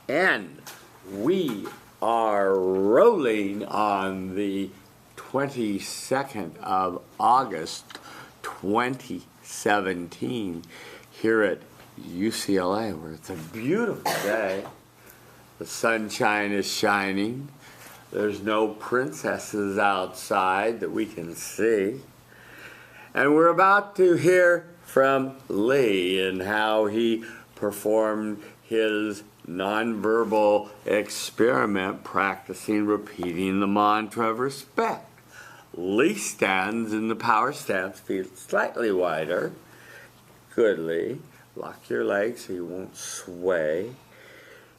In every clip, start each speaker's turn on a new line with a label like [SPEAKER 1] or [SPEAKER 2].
[SPEAKER 1] And we are rolling on the 22nd of August, 2017, here at UCLA, where it's a beautiful day. The sunshine is shining. There's no princesses outside that we can see. And we're about to hear from Lee and how he performed his nonverbal experiment practicing repeating the mantra of respect. Lee stands in the power stance, feet slightly wider. Good, Lee. Lock your legs so you won't sway.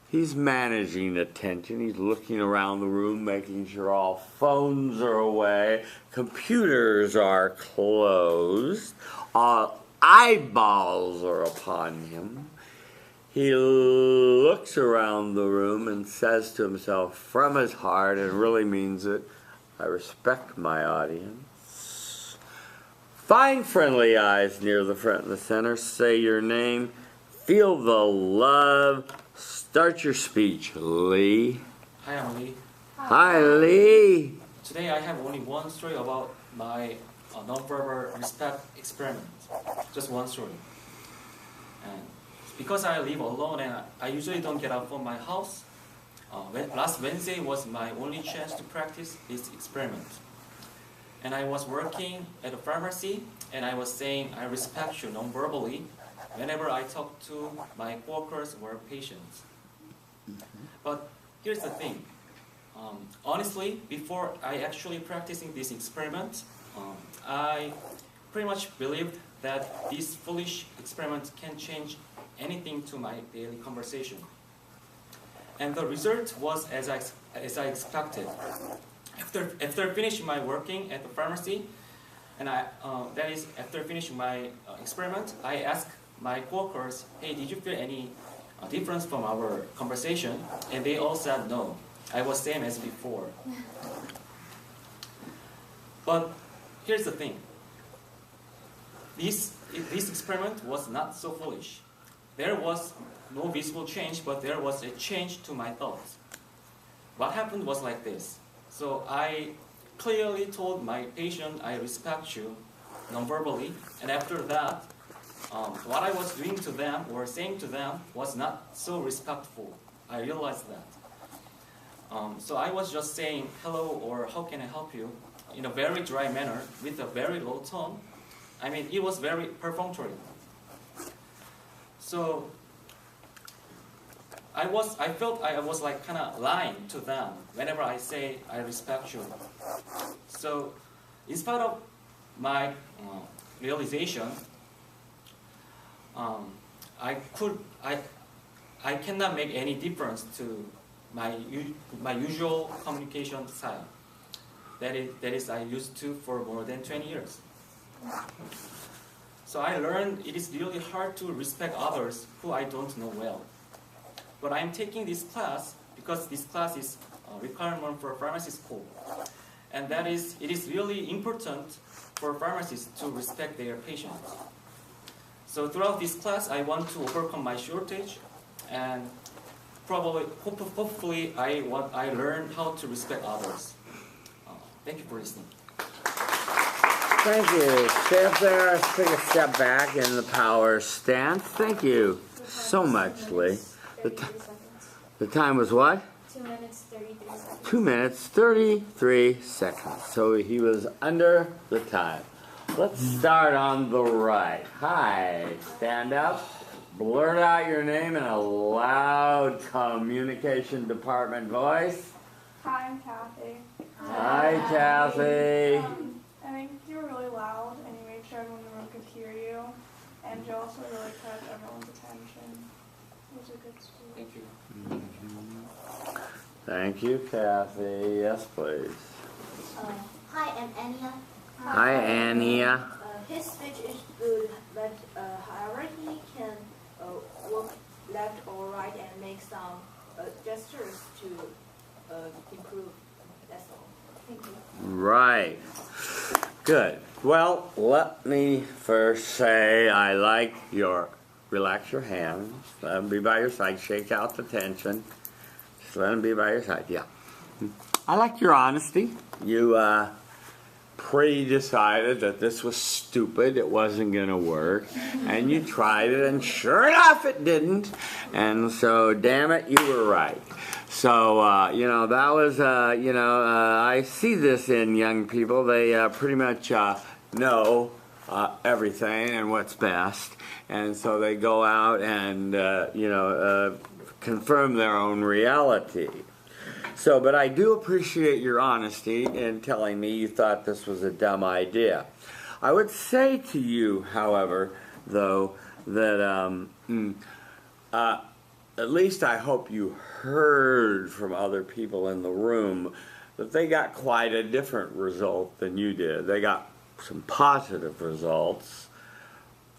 [SPEAKER 1] He's managing attention. He's looking around the room, making sure all phones are away, computers are closed, all eyeballs are upon him. He looks around the room and says to himself from his heart, and really means it, I respect my audience. Find friendly eyes near the front and the center. Say your name. Feel the love. Start your speech, Lee.
[SPEAKER 2] Hi, I'm Lee.
[SPEAKER 1] Hi, Lee.
[SPEAKER 2] Today I have only one story about my nonverbal respect experiment. Just one story. And because I live alone and I usually don't get out from my house, last Wednesday was my only chance to practice this experiment. And I was working at a pharmacy and I was saying I respect you non-verbally whenever I talk to my coworkers or patients. But here's the thing. Honestly, before I actually practicing this experiment, I pretty much believed that this foolish experiment can change anything to my daily conversation. And the result was as I expected. After finishing my working at the pharmacy, and that is after finishing my experiment, I asked my coworkers, hey, did you feel any difference from our conversation? And they all said no. I was same as before. But here's the thing. This experiment was not so foolish. There was no visible change, but there was a change to my thoughts. What happened was like this. So I clearly told my patient, I respect you, non-verbally, and after that, what I was doing to them or saying to them was not so respectful. I realized that. So I was just saying hello or how can I help you in a very dry manner with a very low tone. I mean, it was very perfunctory. So I felt I was like kind of lying to them whenever I say I respect you. So in spite of my realization, I cannot make any difference to my usual communication style. That is I used to for more than 20 years. So I learned it is really hard to respect others who I don't know well. But I'm taking this class because this class is a requirement for pharmacy school. And that is, it is really important for pharmacists to respect their patients. So throughout this class, I want to overcome my shortage, and hopefully, I learn how to respect others. Thank you for listening.
[SPEAKER 1] Thank you. Stay up there. Let's take a step back in the power stance. Thank you so much, Lee. The time was what?
[SPEAKER 3] 2 minutes, 33 seconds.
[SPEAKER 1] 2 minutes, 33 seconds. So he was under the time. Let's start on the right. Hi. Stand up. Blurt out your name in a loud communication department voice.
[SPEAKER 4] Hi, I'm Kathy.
[SPEAKER 1] Hi, Kathy.
[SPEAKER 4] I think you were really loud and you made sure everyone in the room could hear you. And you also really caught everyone's attention. It was a good school.
[SPEAKER 2] Thank you.
[SPEAKER 1] Thank you, Kathy. Yes, please.
[SPEAKER 3] Hi, I'm Anya.
[SPEAKER 1] Hi, Anya.
[SPEAKER 3] His speech is good, but however he can walk left or right and make some gestures to improve. That's all. Thank you.
[SPEAKER 1] Right. Good. Well, let me first say I like your relax your hands. Let them be by your side. Shake out the tension. Just let them be by your side. Yeah. I like your honesty. You pre-decided that this was stupid. It wasn't going to work. And you tried it, and sure enough, it didn't. And so, damn it, you were right. So, that was, I see this in young people. They pretty much know everything and what's best. And so they go out and, confirm their own reality. So, but I do appreciate your honesty in telling me you thought this was a dumb idea. I would say to you, however, though, that at least I hope you heard from other people in the room that they got quite a different result than you did. They got some positive results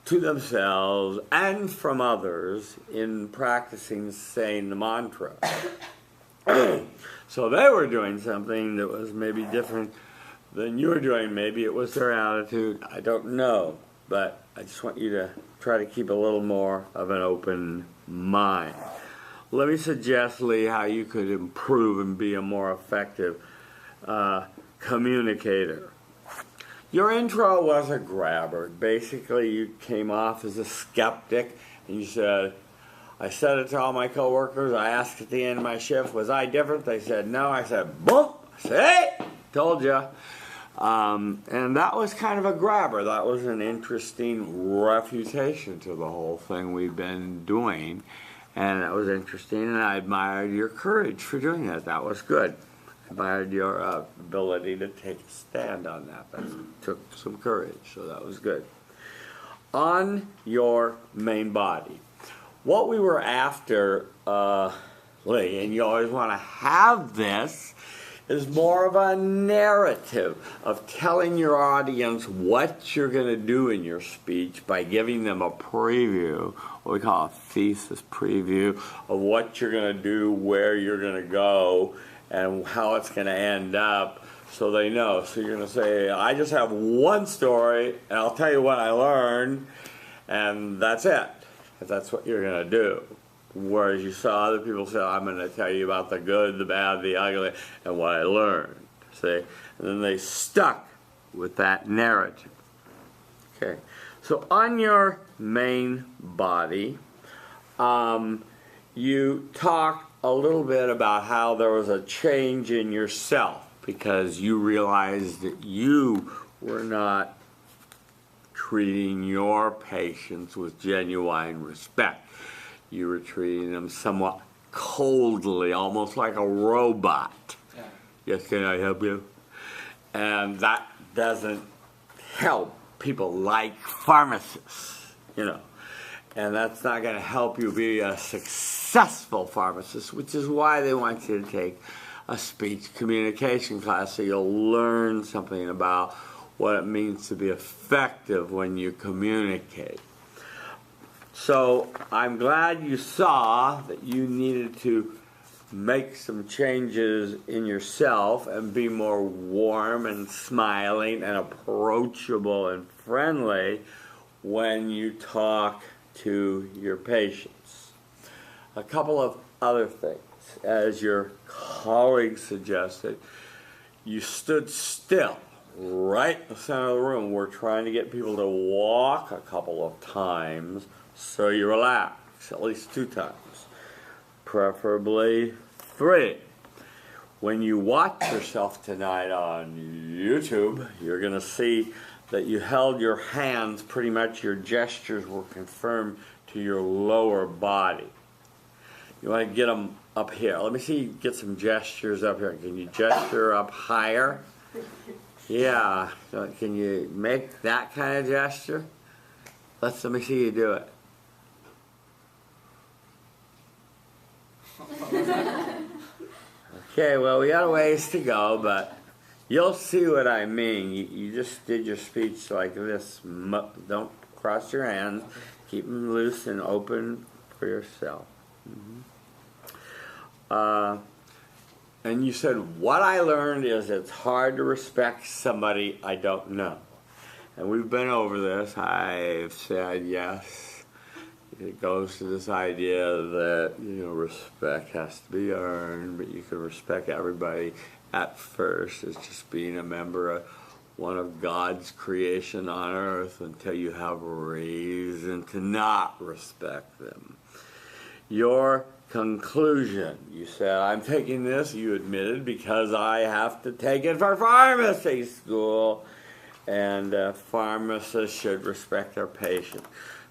[SPEAKER 1] to themselves and from others in practicing saying the mantra. So they were doing something that was maybe different than you were doing. Maybe it was their attitude. I don't know. But I just want you to try to keep a little more of an open mind. Let me suggest, Lee, how you could improve and be a more effective communicator. Your intro was a grabber. Basically, you came off as a skeptic, and you said, I said it to all my coworkers. I asked at the end of my shift, was I different? They said no. I said, boom, see? Told you. And that was kind of a grabber. That was an interesting refutation to the whole thing we've been doing. And that was interesting, and I admired your courage for doing that. That was good. I admired your ability to take a stand on that. That took some courage, so that was good. On your main body. What we were after, Lee, and you always want to have this, is more of a narrative of telling your audience what you're going to do in your speech by giving them a preview, what we call a thesis preview, of what you're going to do, where you're going to go, and how it's going to end up, so they know. So you're going to say, I just have one story, and I'll tell you what I learned, and that's it. If that's what you're going to do. Whereas you saw other people say, I'm going to tell you about the good, the bad, the ugly, and what I learned. See? And then they stuck with that narrative. Okay. So on your main body, you talked a little bit about how there was a change in yourself because you realized that you were not treating your patients with genuine respect. You were treating them somewhat coldly, almost like a robot.
[SPEAKER 2] Yeah.
[SPEAKER 1] Yes, can I help you? And that doesn't help people like pharmacists, And that's not going to help you be a successful pharmacist, which is why they want you to take a speech communication class so you'll learn something about what it means to be effective when you communicate. So I'm glad you saw that you needed to make some changes in yourself and be more warm and smiling and approachable and friendly when you talk to your patients. A couple of other things. As your colleague suggested, you stood still right in the center of the room. We're trying to get people to walk a couple of times so you relax, at least 2 times, preferably 3. When you watch yourself tonight on YouTube, you're going to see that you held your hands, pretty much your gestures were confirmed to your lower body. You want to get them up here. Let me see you get some gestures up here. Can you gesture up higher? Yeah. Can you make that kind of gesture? Let me see you do it. Okay, well, we got a ways to go, but you'll see what I mean. You just did your speech like this. Don't cross your hands. Keep them loose and open for yourself. And you said, what I learned is it's hard to respect somebody I don't know. And we've been over this. I've said, yes, it goes to this idea that, respect has to be earned, but you can respect everybody at first as just being a member of one of God's creation on earth until you have reason to not respect them. Your conclusion, you said, I'm taking this, you admitted, because I have to take it for pharmacy school, and pharmacists should respect their patient.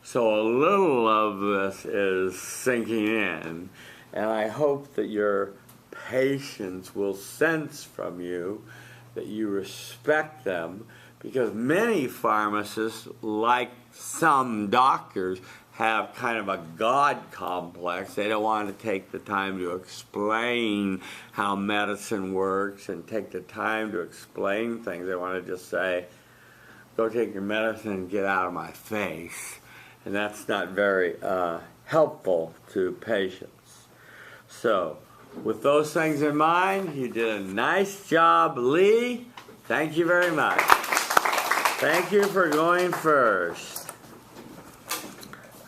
[SPEAKER 1] So a little of this is sinking in, and I hope that your patients will sense from you that you respect them, because many pharmacists, like some doctors, have kind of a God complex. They don't want to take the time to explain how medicine works and take the time to explain things. They want to just say, go take your medicine and get out of my face. And that's not very helpful to patients. So, with those things in mind, you did a nice job, Lee. Thank you very much. Thank you for going first.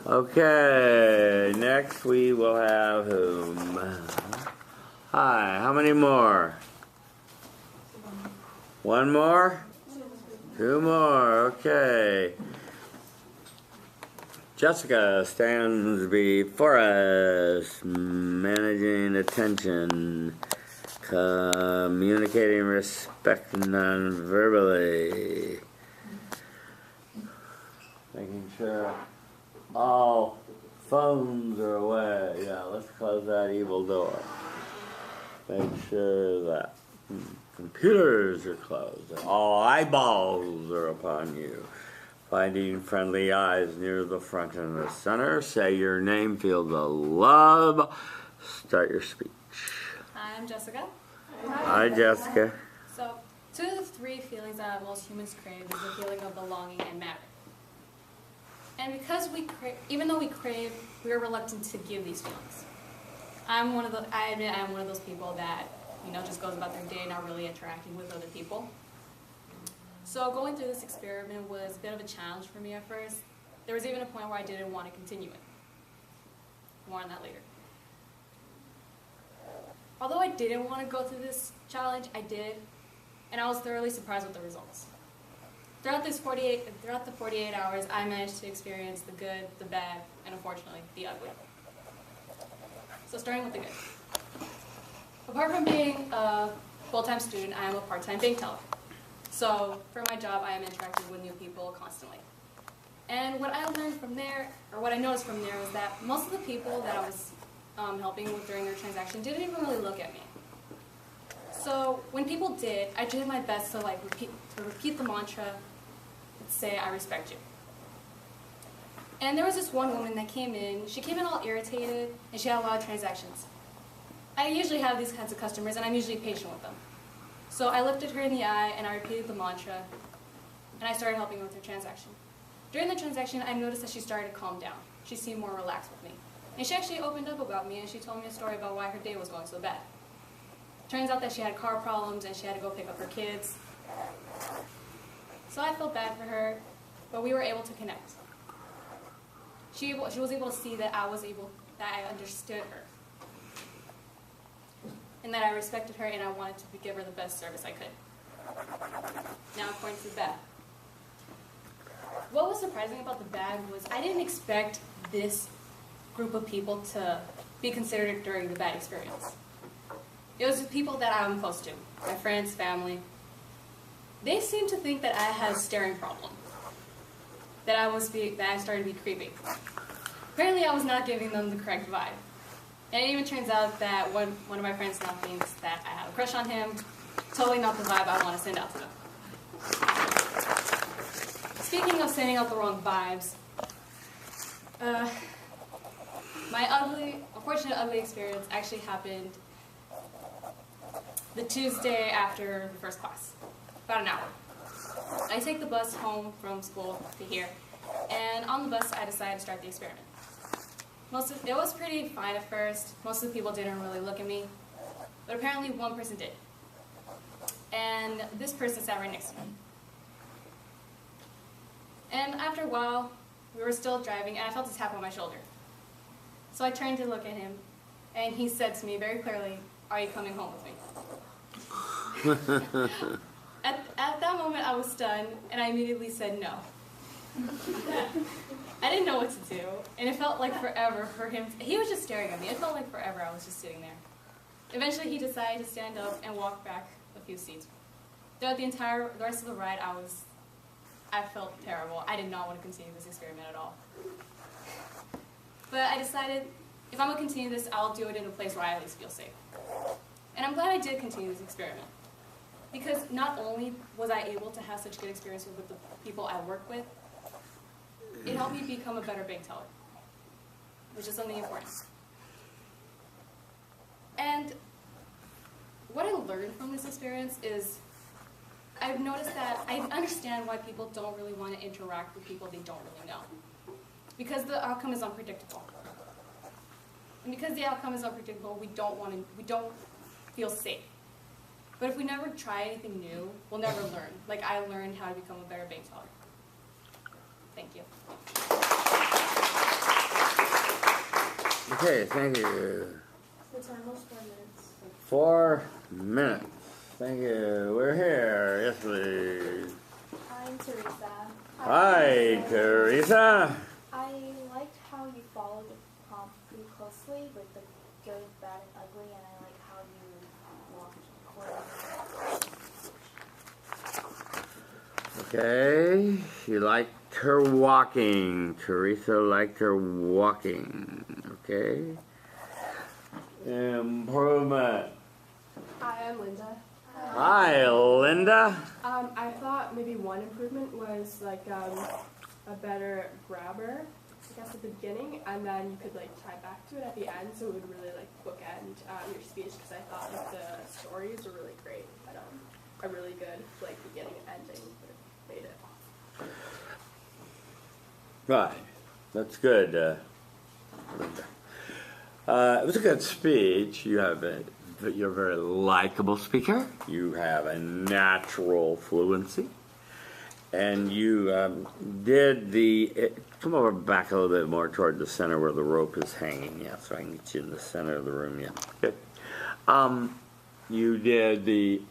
[SPEAKER 1] Okay, next we will have whom? Hi, how many more? One more? Two more, okay. Jessica stands before us, managing attention, communicating respect non-verbally, making sure all phones are away. Yeah, let's close that evil door. Make sure that computers are closed, that all eyeballs are upon you. Finding friendly eyes near the front and the center. Say your name, feel the love. Start your speech.
[SPEAKER 5] Hi, I'm Jessica.
[SPEAKER 1] Hi, Jessica.
[SPEAKER 5] So, two of the three feelings that most humans crave is the feeling of belonging and matter. And because even though we crave, we are reluctant to give these feelings. I admit I'm one of those people that, just goes about their day not really interacting with other people. So going through this experiment was a bit of a challenge for me at first. There was even a point where I didn't want to continue it. More on that later. Although I didn't want to go through this challenge, I did, and I was thoroughly surprised with the results. Throughout the 48 hours, I managed to experience the good, the bad, and unfortunately, the ugly. So starting with the good. Apart from being a full-time student, I am a part-time bank teller. So for my job, I am interacting with new people constantly. And what I learned from there, or what I noticed from there, was that most of the people that I was helping with during their transaction didn't even really look at me. So when people did, I did my best to repeat the mantra, say I respect you. And there was this one woman that came in. She came in all irritated, and she had a lot of transactions. I usually have these kinds of customers, and I'm usually patient with them. So I looked at her in the eye, and I repeated the mantra, and I started helping her with her transaction. During the transaction, I noticed that she started to calm down. She seemed more relaxed with me. And she actually opened up about me, and she told me a story about why her day was going so bad. Turns out that she had car problems, and she had to go pick up her kids. So I felt bad for her, but we were able to connect. She was able to see that I understood her. And that I respected her, and I wanted to give her the best service I could. Now, according to the bad. What was surprising about the bad was I didn't expect this group of people to be considered during the bad experience. It was the people that I'm close to, my friends, family. They seemed to think that I had a staring problem, that I started to be creepy. Apparently, I was not giving them the correct vibe. And it even turns out that one of my friends now thinks that I have a crush on him. Totally not the vibe I want to send out to them. Speaking of sending out the wrong vibes, my unfortunate ugly experience actually happened the Tuesday after the first class, about an hour. I take the bus home from school to here, and on the bus I decided to start the experiment. It was pretty fine at first. Most of the people didn't really look at me, but apparently one person did. And this person sat right next to me. And after a while, we were still driving, and I felt a tap on my shoulder. So I turned to look at him, and he said to me very clearly, "Are you coming home with me?" At that moment, I was stunned, and I immediately said no. I didn't know what to do, and it felt like forever for him. He was just staring at me. It felt like forever I was just sitting there. Eventually, he decided to stand up and walk back a few seats. Throughout the rest of the ride, I felt terrible. I did not want to continue this experiment at all. But I decided, if I'm going to continue this, I'll do it in a place where I at least feel safe. And I'm glad I did continue this experiment. Because not only was I able to have such good experiences with the people I work with, it helped me become a better bank teller, which is something important. And what I learned from this experience is I've noticed that I understand why people don't really want to interact with people they don't really know. Because the outcome is unpredictable. And because the outcome is unpredictable, we don't feel safe. But if we never try anything new, we'll never learn. Like I learned how to become a better bank teller. Thank you.
[SPEAKER 1] Okay, thank you.
[SPEAKER 3] It's almost 4 minutes.
[SPEAKER 1] 4 minutes. Thank you. We're here. Yes, please.
[SPEAKER 6] I'm Teresa.
[SPEAKER 1] Hi, Teresa.
[SPEAKER 6] I liked how you followed the prompt pretty closely with the good, bad, and ugly, and I like how you walked accordingly.
[SPEAKER 1] Okay. She liked her walking. Teresa liked her walking. Okay. Improvement.
[SPEAKER 7] Hi, I'm Linda.
[SPEAKER 1] Hi, Linda.
[SPEAKER 7] I thought maybe one improvement was like a better grabber, I guess at the beginning, and then you could like tie back to it at the end, so it would really like bookend your speech. Because I thought like the stories were really great, but a really good like beginning and ending would have made it.
[SPEAKER 1] Right. That's good, Linda. It was a good speech. You're a very likable speaker. You have a natural fluency. And you did come over back a little bit more toward the center where the rope is hanging. Yeah, so I can get you in the center of the room. Yeah, good. You did the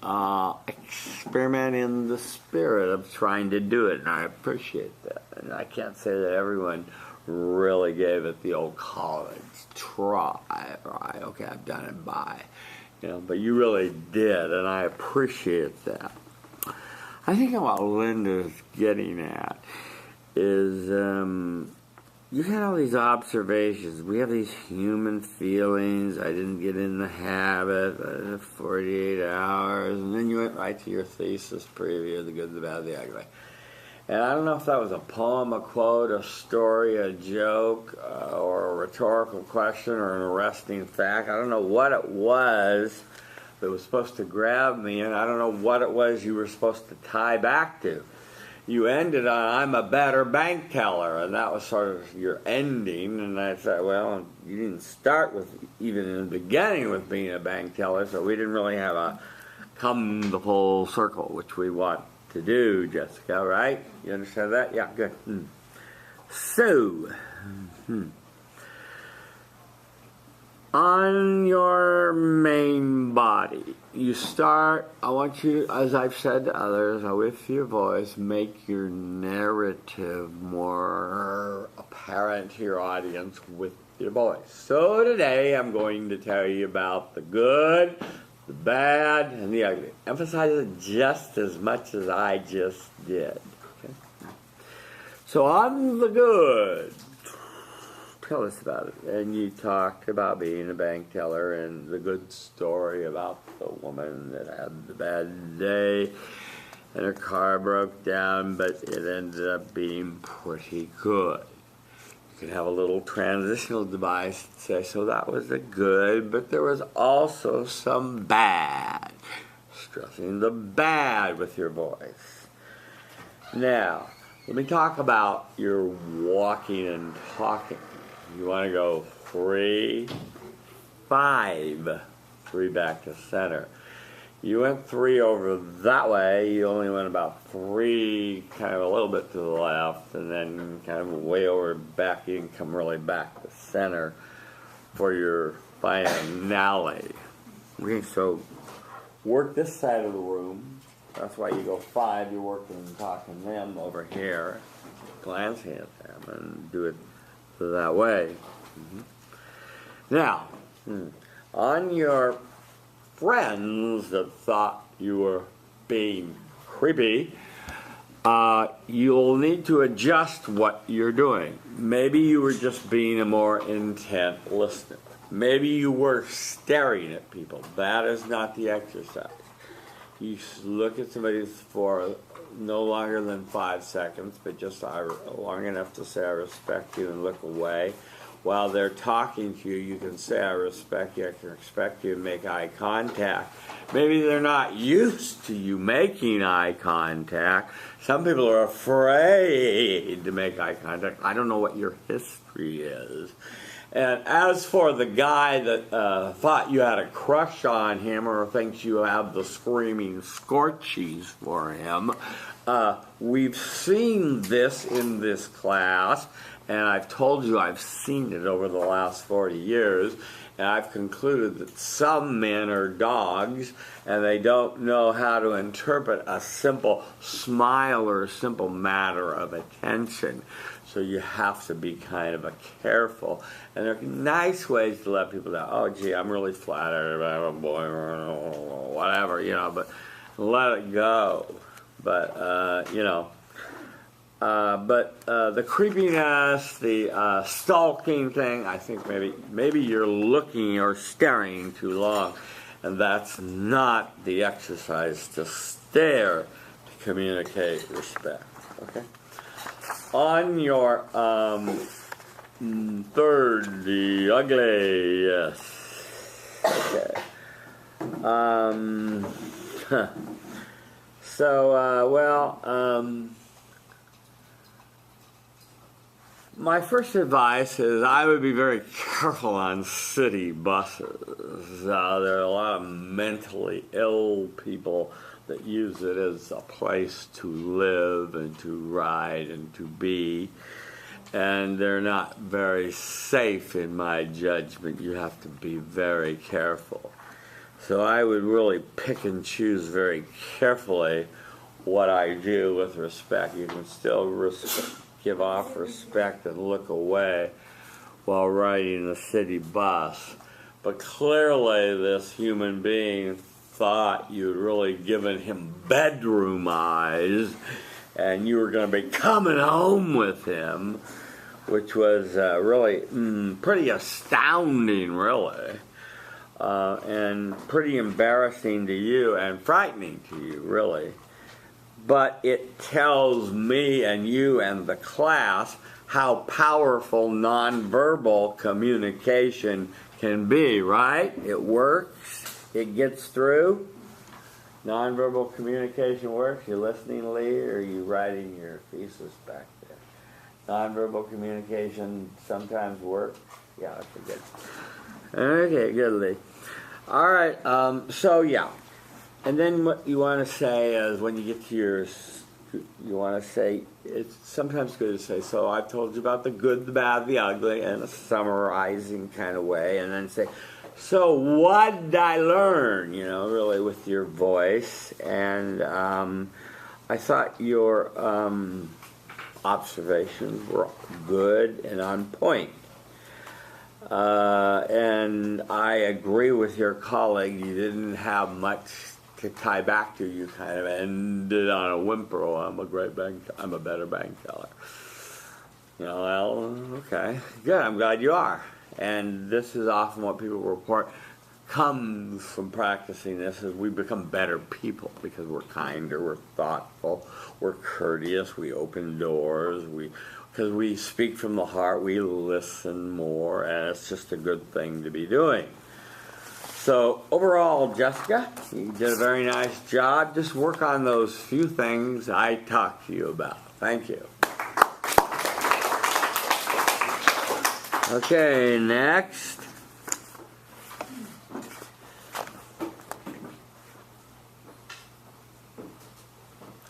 [SPEAKER 1] experiment in the spirit of trying to do it, and I appreciate that. And I can't say that everyone really gave it the old college try. Right? Okay, I've done it. Bye. But you really did, and I appreciate that. I think what Linda's getting at is you had all these observations. We have these human feelings. I didn't get in the habit. 48 hours, and then you went right to your thesis preview, the good, the bad, the ugly. And I don't know if that was a poem, a quote, a story, a joke, or a rhetorical question, or an arresting fact. I don't know what it was that was supposed to grab me, and I don't know what it was you were supposed to tie back to. You ended on, I'm a better bank teller, and that was sort of your ending. And I thought, well, you didn't start with, even in the beginning, with being a bank teller, so we didn't really have a come the full circle, which we want to do, Jessica, right? You understand that? Yeah, good. So, on your main body, you start, I want you, as I've said to others, with your voice, make your narrative more apparent to your audience with your voice. So today I'm going to tell you about the good, the bad, and the ugly. Emphasize it just as much as I just did. Okay? So on the good, tell us about it. And you talked about being a bank teller and the good story about the woman that had the bad day and her car broke down, but it ended up being pretty good. You could have a little transitional device that says, so that was the good, but there was also some bad. Stressing the bad with your voice. Now, let me talk about your walking and talking. You want to go 3, 5, 3 back to center. You went 3 over that way. You only went about 3, kind of a little bit to the left, and then kind of way over back. You can come really back to center for your finale. Okay, so work this side of the room. That's why you go 5. You're working and talking to them over here, glancing at them, and do it that way. Now, on your friends that thought you were being creepy, you'll need to adjust what you're doing. Maybe you were just being a more intent listener. Maybe you were staring at people. That is not the exercise. You look at somebody for no longer than 5 seconds, but just long enough to say, I respect you, and look away. While they're talking to you, you can say, I respect you, I can expect you, and make eye contact. Maybe they're not used to you making eye contact. Some people are afraid to make eye contact. I don't know what your history is. And as for the guy that thought you had a crush on him or thinks you have the screaming scorchies for him, we've seen this in this class, and I've told you I've seen it over the last 40 years, and I've concluded that some men are dogs, and they don't know how to interpret a simple smile or a simple matter of attention. So you have to be kind of careful. And there are nice ways to let people know, oh, gee, I'm really flattered, whatever, but let it go. But, the creepiness, the stalking thing, I think maybe you're looking or staring too long. And that's not the exercise to stare to communicate respect. Okay? On your third, the ugly, yes. Okay. My first advice is I would be very careful on city buses. There are a lot of mentally ill people that use it as a place to live and to ride and to be. And they're not very safe in my judgment. You have to be very careful. So I would really pick and choose very carefully what I do with respect. You can still give off respect and look away while riding the city bus. But clearly this human being thought you'd really given him bedroom eyes and you were going to be coming home with him, which was really pretty astounding, really, and pretty embarrassing to you and frightening to you, really. But it tells me and you and the class how powerful nonverbal communication can be, right? It works. It gets through. Nonverbal communication works. You're listening, Lee, or are you writing your thesis back there? Nonverbal communication sometimes works. Yeah, that's good. Okay, good, Lee. All right, and then what you want to say is when you get to you want to say, it's sometimes good to say, so I've told you about the good, the bad, the ugly, in a summarizing kind of way, and then say, so what did I learn, really with your voice. And I thought your observations were good and on point. And I agree with your colleague, you didn't have much to tie back to. You kind of ended on a whimper, oh, I'm a better bank teller. Well, okay, good, I'm glad you are. And this is often what people report comes from practicing this, is we become better people because we're kinder, we're thoughtful, we're courteous, we open doors, because we speak from the heart, we listen more, and it's just a good thing to be doing. So overall, Jessica, you did a very nice job. Just work on those few things I talked to you about. Thank you. Okay, next.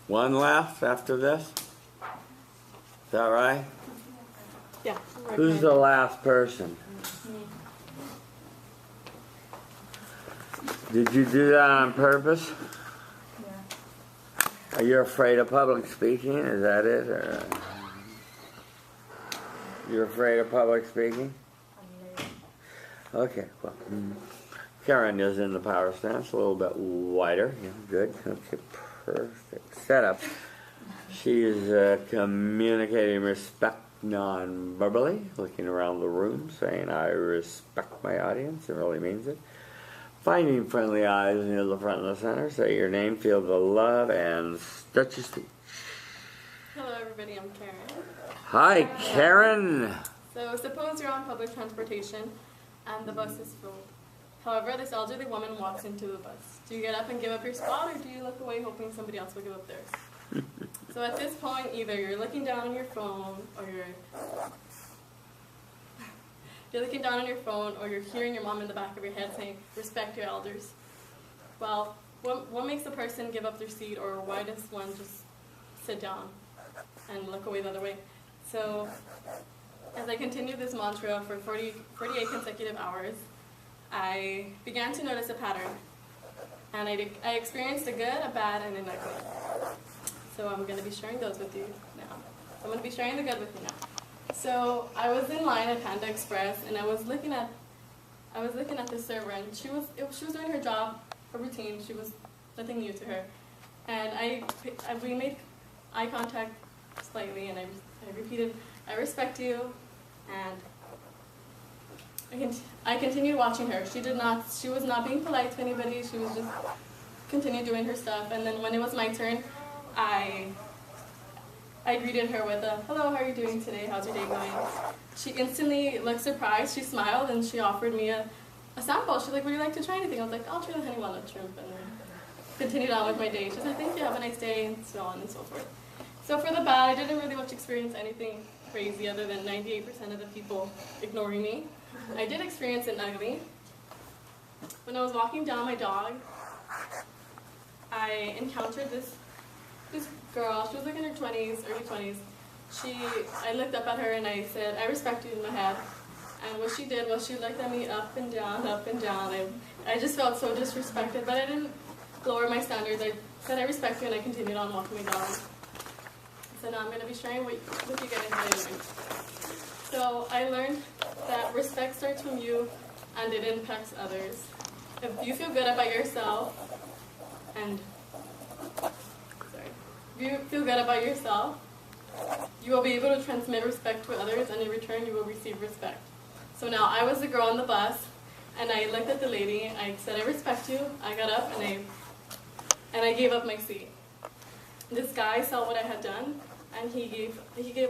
[SPEAKER 1] One left after this? Is that right?
[SPEAKER 7] Yeah.
[SPEAKER 1] Who's the last person? Did you do that on purpose?
[SPEAKER 6] Yeah.
[SPEAKER 1] Are you afraid of public speaking? Is that it? Or you're afraid of public speaking? Okay, well, Karen is in the power stance, a little bit wider. Yeah, good. Okay, perfect setup. She is communicating respect non-verbally, looking around the room, saying, I respect my audience. It really means it. Finding friendly eyes near the front and the center. Say your name, feel the love, and stretch your speech.
[SPEAKER 8] Hello everybody, I'm Karen.
[SPEAKER 1] Hi, Karen.
[SPEAKER 8] So suppose you're on public transportation and the bus is full. However, this elderly woman walks into the bus. Do you get up and give up your spot, or do you look away hoping somebody else will give up theirs? So at this point, either you're looking down on your phone, or you're looking down on your phone, or you're hearing your mom in the back of your head saying, respect your elders. Well, what makes a person give up their seat, or why does one just sit down and look away the other way? So as I continued this mantra for 48 consecutive hours, I began to notice a pattern. And I experienced a good, a bad, and an ugly. So I'm going to be sharing those with you now. I'm going to be sharing the good with you now. So I was in line at Panda Express, and I was looking at the server, and she was doing her job, her routine. She was nothing new to her. And we made eye contact slightly, and I repeated, I respect you, and I continued watching her. She was not being polite to anybody. She was just continued doing her stuff. And then when it was my turn, I greeted her with a, hello, how are you doing today? How's your day going? She instantly looked surprised. She smiled and she offered me a sample. She's like, would you like to try anything? I was like, I'll try the honey walnut shrimp, and then continued on with my day. She said, thank you, have a nice day, and so on and so forth. So for the bad, I didn't really much experience anything crazy other than 98% of the people ignoring me. I did experience an ugly. When I was walking down my dog, I encountered this girl. She was like in her 20s, early 20s. I looked up at her and I said, I respect you in my head. And what she did was she looked at me up and down, up and down. I just felt so disrespected, but I didn't lower my standards. I said, I respect you, and I continued on walking my dog. So now I'm going to be sharing with you guys what I learned. So I learned that respect starts from you, and it impacts others. If you feel good about yourself, you will be able to transmit respect to others, and in return you will receive respect. So now I was the girl on the bus, and I looked at the lady. I said, I respect you. I got up and I gave up my seat. This guy saw what I had done, and he gave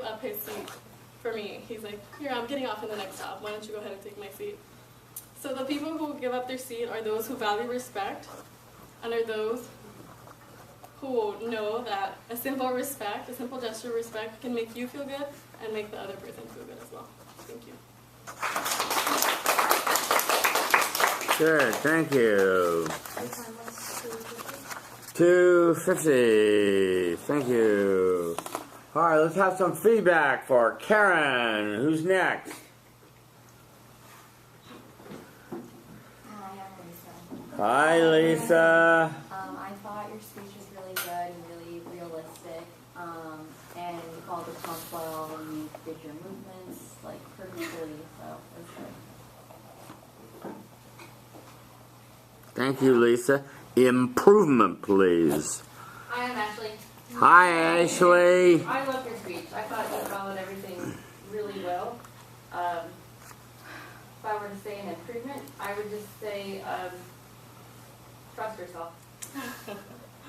[SPEAKER 8] up his seat for me. He's like, here, I'm getting off in the next stop. Why don't you go ahead and take my seat? So the people who give up their seat are those who value respect, and are those who know that a simple gesture of respect can make you feel good and make the other person feel good as well. Thank you.
[SPEAKER 1] Sure, thank you. 250. Thank you. All right, let's have some feedback for Karen. Who's next?
[SPEAKER 9] Hi, I'm Lisa.
[SPEAKER 1] Hi, Lisa.
[SPEAKER 9] I thought your speech was really good and really realistic. And you called the pump well, and you did your movements like perfectly, so it was good.
[SPEAKER 1] Thank you, Lisa. Improvement, please.
[SPEAKER 10] Hi, I'm Ashley.
[SPEAKER 1] Hi, Ashley.
[SPEAKER 10] I love your speech. I thought you followed everything really well. If I were to say an improvement, I would just say trust yourself.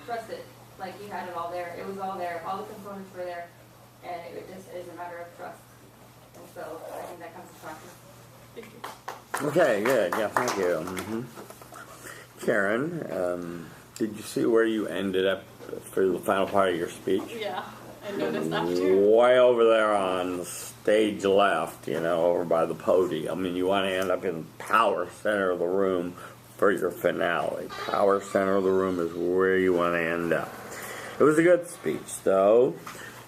[SPEAKER 10] Trust it. Like you had it all there. It was all there. All the components were there. And it just is a matter of trust. And so I think that comes to practice.
[SPEAKER 8] Thank you.
[SPEAKER 1] Okay, good. Yeah, thank you. Karen, did you see where you ended up for the final part of your speech?
[SPEAKER 8] Yeah, I noticed after.
[SPEAKER 1] Way over there on stage left, over by the podium. I mean, you want to end up in the power center of the room for your finale. Power center of the room is where you want to end up. It was a good speech, though.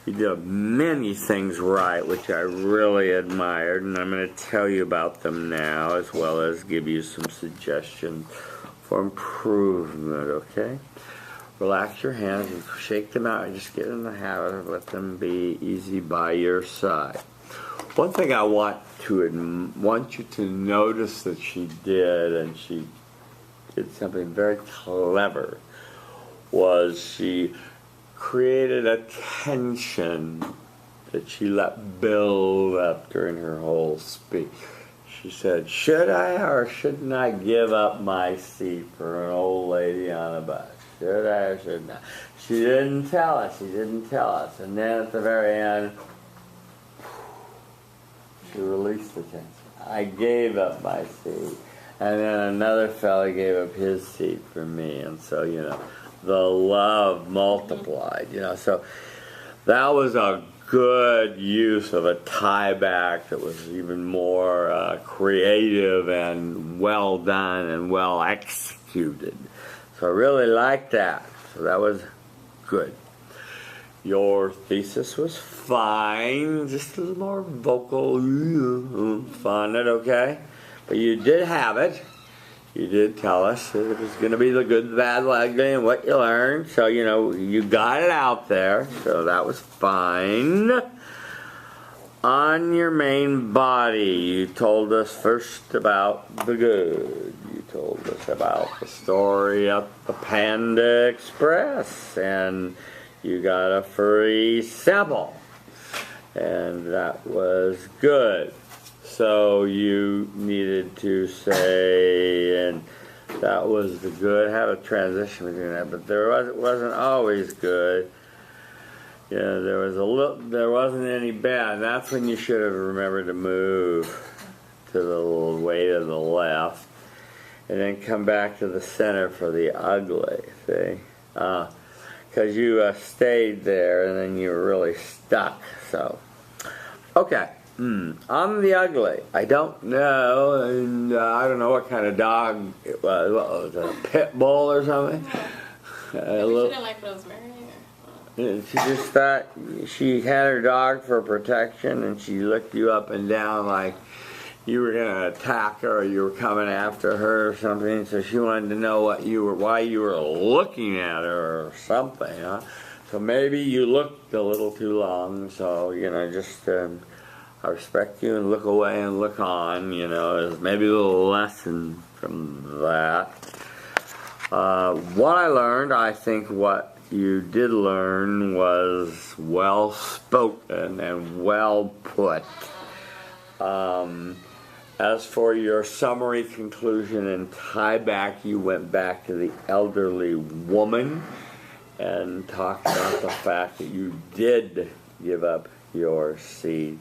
[SPEAKER 1] You did many things right, which I really admired, and I'm going to tell you about them now, as well as give you some suggestions for improvement, okay? Relax your hands and shake them out. Just get in the habit of let them be easy by your side. One thing I want you to notice that she did, and she did something very clever, was she created a tension that she let build up during her whole speech. She said, should I or shouldn't I give up my seat for an old lady on a bus? Should I or shouldn't I? She didn't tell us. And then at the very end, she released the tension. I gave up my seat. And then another fella gave up his seat for me. And so, the love multiplied, So that was a good use of a tie back that was even more creative and well done and well executed. So I really liked that. So that was good. Your thesis was fine, just a little more vocal, fun, okay? But you did have it. You did tell us that it was going to be the good, the bad, the ugly, and what you learned. So, you got it out there. So that was fine. On your main body, you told us first about the good. You told us about the story of the Panda Express. And you got a free sample. And that was good. So you needed to say, and that was the good. I had a transition between that, but it wasn't always good. There wasn't any bad. That's when you should have remembered to move to the little way to the left, and then come back to the center for the ugly. See, because you stayed there, and then you were really stuck. So, okay. On the ugly, I don't know, and I don't know what kind of dog it was. What was it, a pit bull or something?
[SPEAKER 8] She didn't like what I was wearing.
[SPEAKER 1] She just thought she had her dog for protection, and she looked you up and down like you were going to attack her or you were coming after her or something. So she wanted to know why you were looking at her or something. Huh? So maybe you looked a little too long. So just. I respect you and look away and look on, is maybe a little lesson from that. What I learned, I think what you did learn was well spoken and well put. As for your summary conclusion and tie back, you went back to the elderly woman and talked about the fact that you did give up your seat.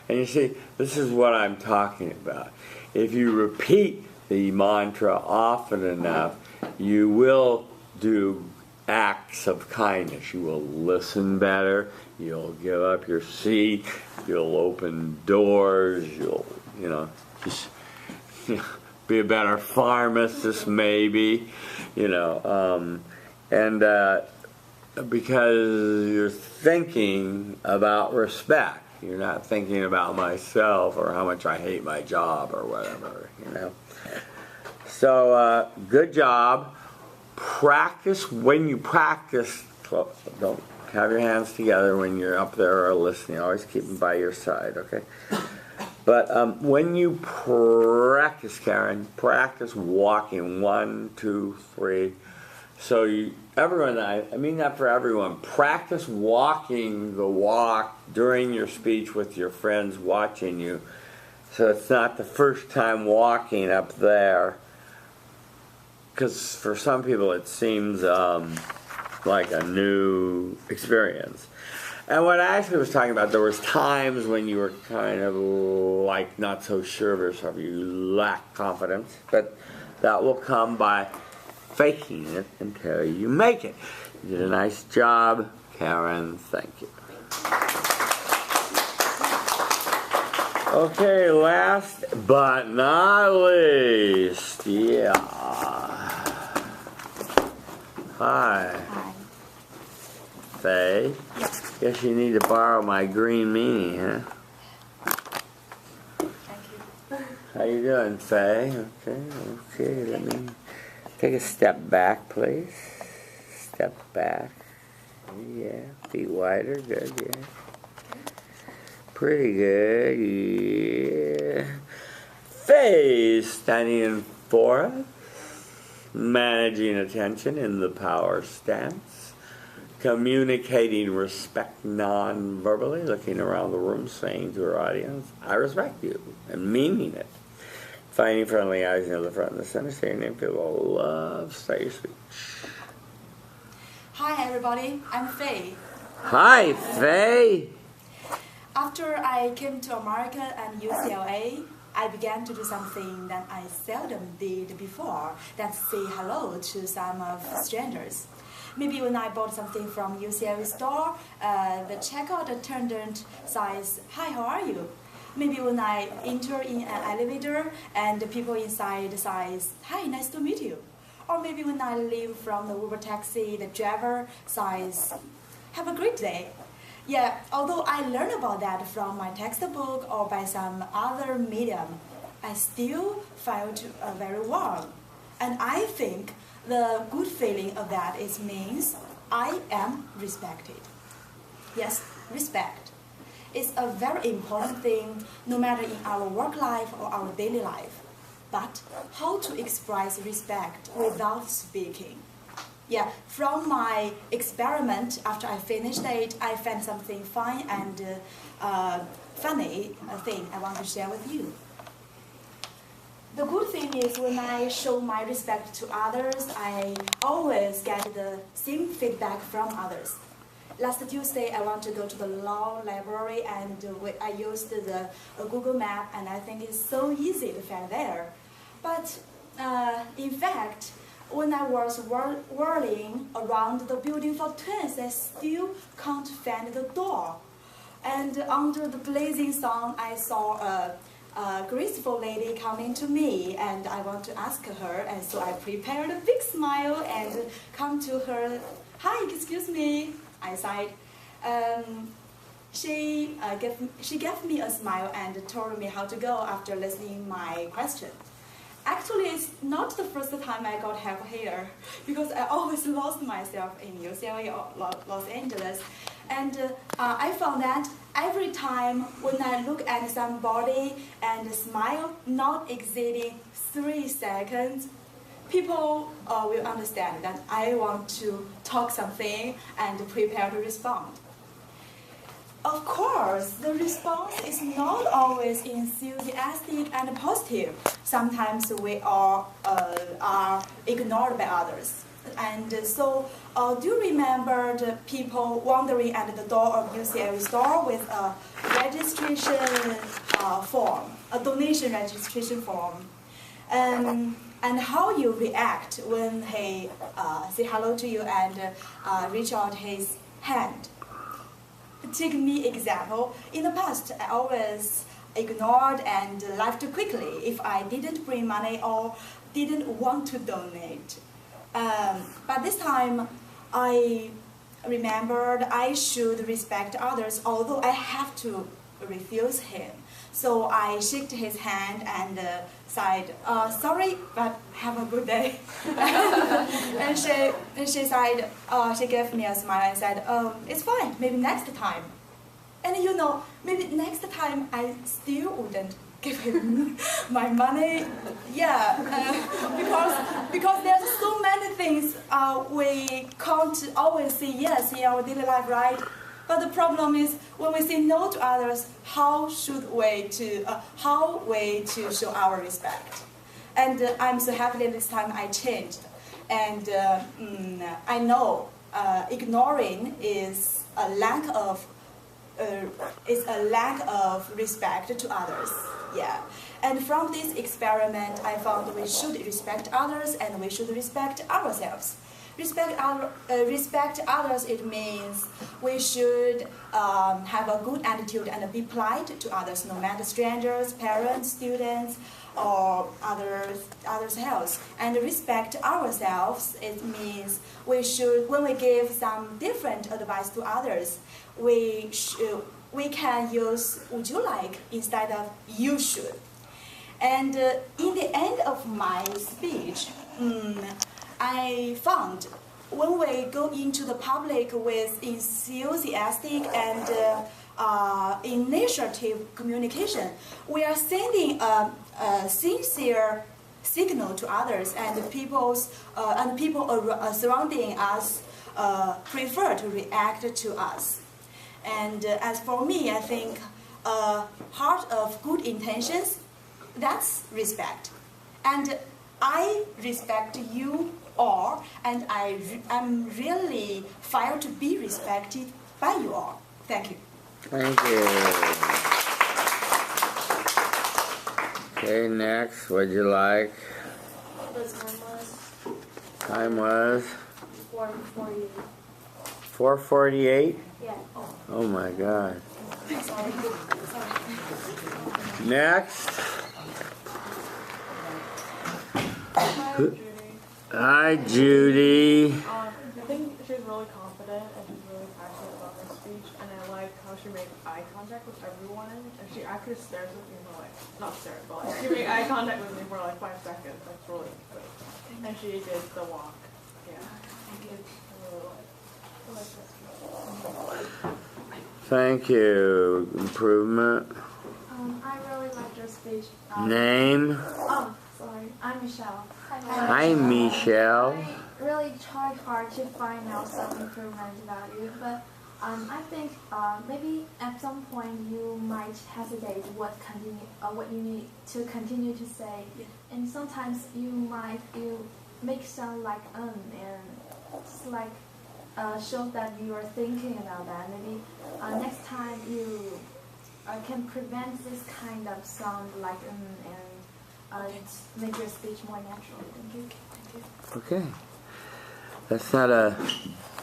[SPEAKER 1] And you see, this is what I'm talking about. If you repeat the mantra often enough, you will do acts of kindness. You will listen better. You'll give up your seat. You'll open doors. You'll, just be a better pharmacist, maybe. Because you're thinking about respect. You're not thinking about myself or how much I hate my job or whatever, So, good job. Practice. When you practice, don't have your hands together when you're up there or listening. Always keep them by your side, okay? But when you practice, Karen, practice walking 1, 2, 3. So everyone, I mean that for everyone, practice walking the walk during your speech with your friends watching you. So it's not the first time walking up there. Because for some people it seems like a new experience. And what I actually was talking about, there was times when you were kind of like not so sure of yourself. You lack confidence. But that will come by faking it until you make it. You did a nice job, Karen. Thank you. Okay, last but not least, yeah. Hi.
[SPEAKER 6] Hi.
[SPEAKER 1] Faye?
[SPEAKER 6] Yes.
[SPEAKER 1] Guess you need to borrow my green meanie, huh?
[SPEAKER 6] Thank you.
[SPEAKER 1] How you doing, Faye? Okay, let me Take a step back, please. Step back. Yeah, feet wider. Good, yeah. Pretty good, yeah. Face standing in forest. Managing attention in the power stance. Communicating respect non-verbally. Looking around the room, saying to her audience, I respect you, and meaning it. Finding friendly eyes near the front and the center. Say your name, people love. Start your speech.
[SPEAKER 11] Hi everybody, I'm Faye.
[SPEAKER 1] Hi, Faye.
[SPEAKER 11] After I came to America and UCLA, I began to do something that I seldom did before, that's say hello to some of strangers. Maybe when I bought something from UCLA store, the checkout attendant says, hi, how are you? Maybe when I enter in an elevator and the people inside says, hi, nice to meet you. Or maybe when I leave from the Uber taxi, the driver says, have a great day. Yeah, although I learned about that from my textbook or by some other medium, I still felt very warm. And I think the good feeling of that means I am respected. Yes, respect. It's a very important thing, no matter in our work life or our daily life. But how to express respect without speaking? Yeah, from my experiment, after I finished it, I found something fun and funny thing I want to share with you. The good thing is when I show my respect to others, I always get the same feedback from others. Last Tuesday, I want to go to the law library and I used the Google map, and I think it's so easy to find there. But in fact, when I was whirling around the building for turns, I still can't find the door. And under the blazing sun, I saw a graceful lady coming to me, and I want to ask her, and so I prepared a big smile and come to her. Hi, excuse me, I sighed. She gave me a smile and told me how to go after listening my question. Actually, it's not the first time I got help here, because I always lost myself in UCLA or Los Angeles. And I found that every time when I look at somebody and smile, not exceeding 3 seconds, people will understand that I want to talk something and prepare to respond. Of course, the response is not always enthusiastic and positive. Sometimes we are ignored by others. And so, do you remember the people wandering at the door of UCLA store with a registration form, a donation registration form? And how you react when he say hello to you and reach out his hand? Take me example. In the past, I always ignored and left quickly if I didn't bring money or didn't want to donate. But this time, I remembered I should respect others, although I have to refuse him. So I shook his hand and said, sorry, but have a good day. And she said, she gave me a smile and said, it's fine, maybe next time. And you know, maybe next time I still wouldn't give him my money. Yeah, because there's so many things we can't always say yes in our daily life, right? But the problem is when we say no to others, how we to show our respect? And I'm so happy that this time I changed. And I know ignoring is a lack of respect to others. Yeah. And from this experiment, I found we should respect others and we should respect ourselves. Respect others, it means we should have a good attitude and be polite to others, no matter strangers, parents, students, or others else. And respect ourselves, it means we should, when we give some different advice to others, we can use would you like instead of you should. And in the end of my speech, I found when we go into the public with enthusiastic and initiative communication, we are sending a sincere signal to others, and people surrounding us prefer to react to us. And as for me, I think heart of good intentions, that's respect. And I respect you all, and I'm really proud to be respected by you all. Thank you.
[SPEAKER 1] Thank you. Okay, next, what'd you like?
[SPEAKER 6] The time was
[SPEAKER 1] Time was
[SPEAKER 6] 4:48.
[SPEAKER 1] 4:48?
[SPEAKER 6] Yeah.
[SPEAKER 1] Oh my God.
[SPEAKER 11] Sorry.
[SPEAKER 1] Next.
[SPEAKER 4] Hi, Judy.
[SPEAKER 1] Hi, Judy.
[SPEAKER 4] I think she's really confident and she's really passionate about her speech, and I like how she makes eye contact with everyone, and she actually stares at me for like, not stares, but like, she made eye contact with me for like 5 seconds. That's really good. And she did the walk. Yeah. I really like this.
[SPEAKER 1] Thank you. Improvement.
[SPEAKER 6] I really liked your speech.
[SPEAKER 1] Name.
[SPEAKER 6] Oh, sorry. I'm Michelle.
[SPEAKER 1] Hi, Michelle.
[SPEAKER 6] I really tried hard to find out some improvement about you, but I think maybe at some point you might hesitate what you need to continue to say, and sometimes you make sound like and it's like shows that you are thinking about that. Maybe next time you can prevent this kind of sound like and make your speech more natural. Thank you.
[SPEAKER 1] Okay. That's not a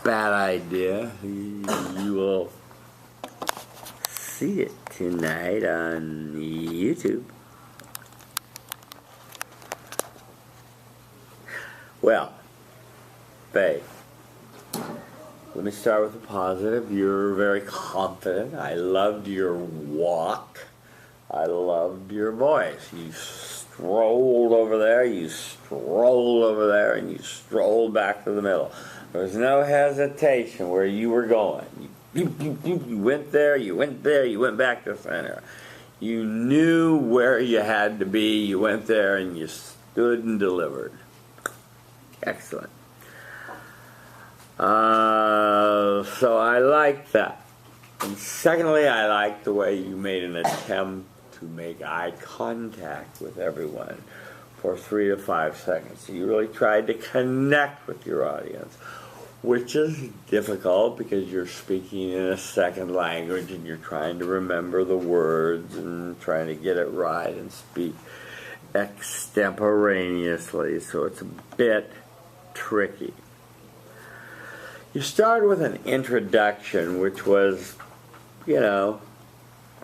[SPEAKER 1] bad idea. You will see it tonight on YouTube. Well, Faye, let me start with the positive. You're very confident. I loved your walk. I loved your voice. You strolled over there, you strolled over there, and you strolled back to the middle. There was no hesitation where you were going. You went there, you went there, you went back to center. You knew where you had to be. You went there and you stood and delivered. Excellent. So I like that. And secondly, I like the way you made an attempt to make eye contact with everyone for 3 to 5 seconds. So you really tried to connect with your audience, which is difficult because you're speaking in a second language and you're trying to remember the words and trying to get it right and speak extemporaneously. So it's a bit tricky. You started with an introduction, which was,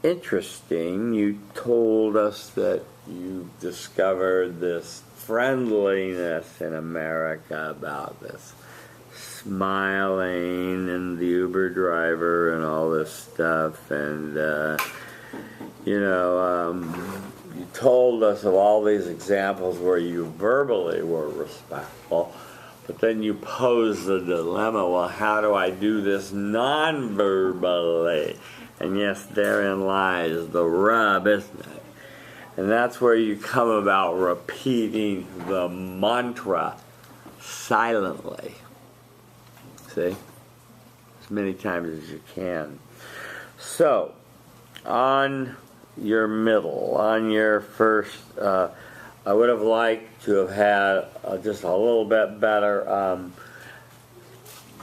[SPEAKER 1] interesting. You told us that you discovered this friendliness in America about this smiling and the Uber driver and all this stuff. And, you told us of all these examples where you verbally were respectful. But then you pose the dilemma, well, how do I do this non-verbally? And yes, therein lies the rub, isn't it? And that's where you come about repeating the mantra silently. See? As many times as you can. So, on your middle, on your first, I would have liked to have had just a little bit better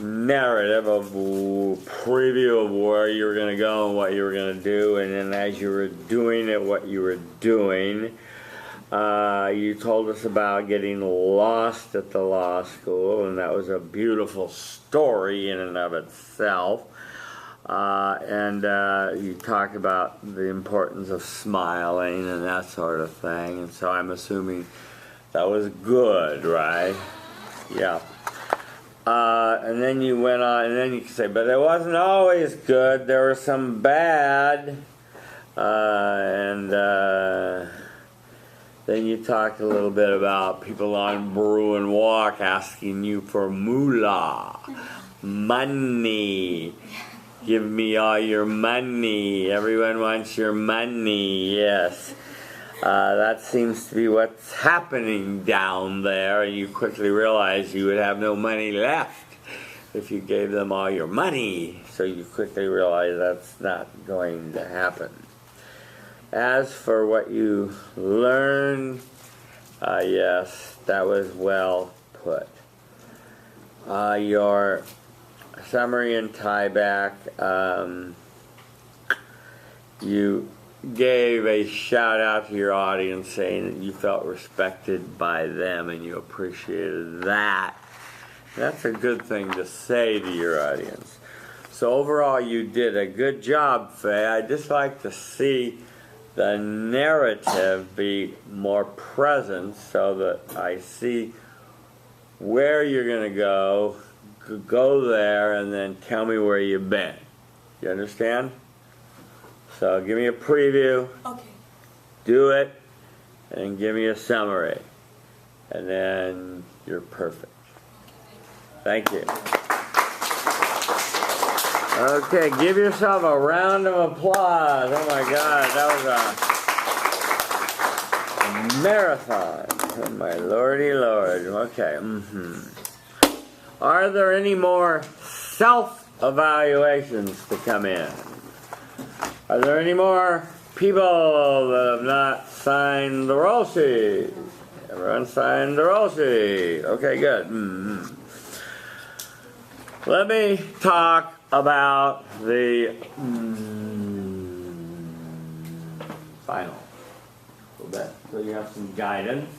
[SPEAKER 1] narrative of preview of where you were going to go and what you were going to do, and then as you were doing it, what you were doing. You told us about getting lost at the law school, and that was a beautiful story in and of itself. And you talked about the importance of smiling and that sort of thing, and so I'm assuming that was good, right? Yeah. And then you went on, and then you could say, but it wasn't always good. There were some bad, and Then you talked a little bit about people on Bruin Walk asking you for moolah, money. Give me all your money. Everyone wants your money. Yes. That seems to be what's happening down there. You quickly realize you would have no money left if you gave them all your money. So you quickly realize that's not going to happen. As for what you learned, yes, that was well put. Your summary and tie back, you gave a shout out to your audience saying that you felt respected by them and you appreciated that. That's a good thing to say to your audience. So overall you did a good job, Faye. I'd just like to see the narrative be more present so that I see where you're going to go there, and then tell me where you've been. You understand? So give me a preview.
[SPEAKER 11] Okay.
[SPEAKER 1] Do it, and give me a summary. And then you're perfect. Thank you. Okay, give yourself a round of applause. Oh my God, that was a marathon. Oh my lordy lord. Okay. Are there any more self-evaluations to come in? Are there any more people that have not signed the roll sheet? Everyone signed the roll sheet. Okay, good. Let me talk about the final a little bit, so you have some guidance.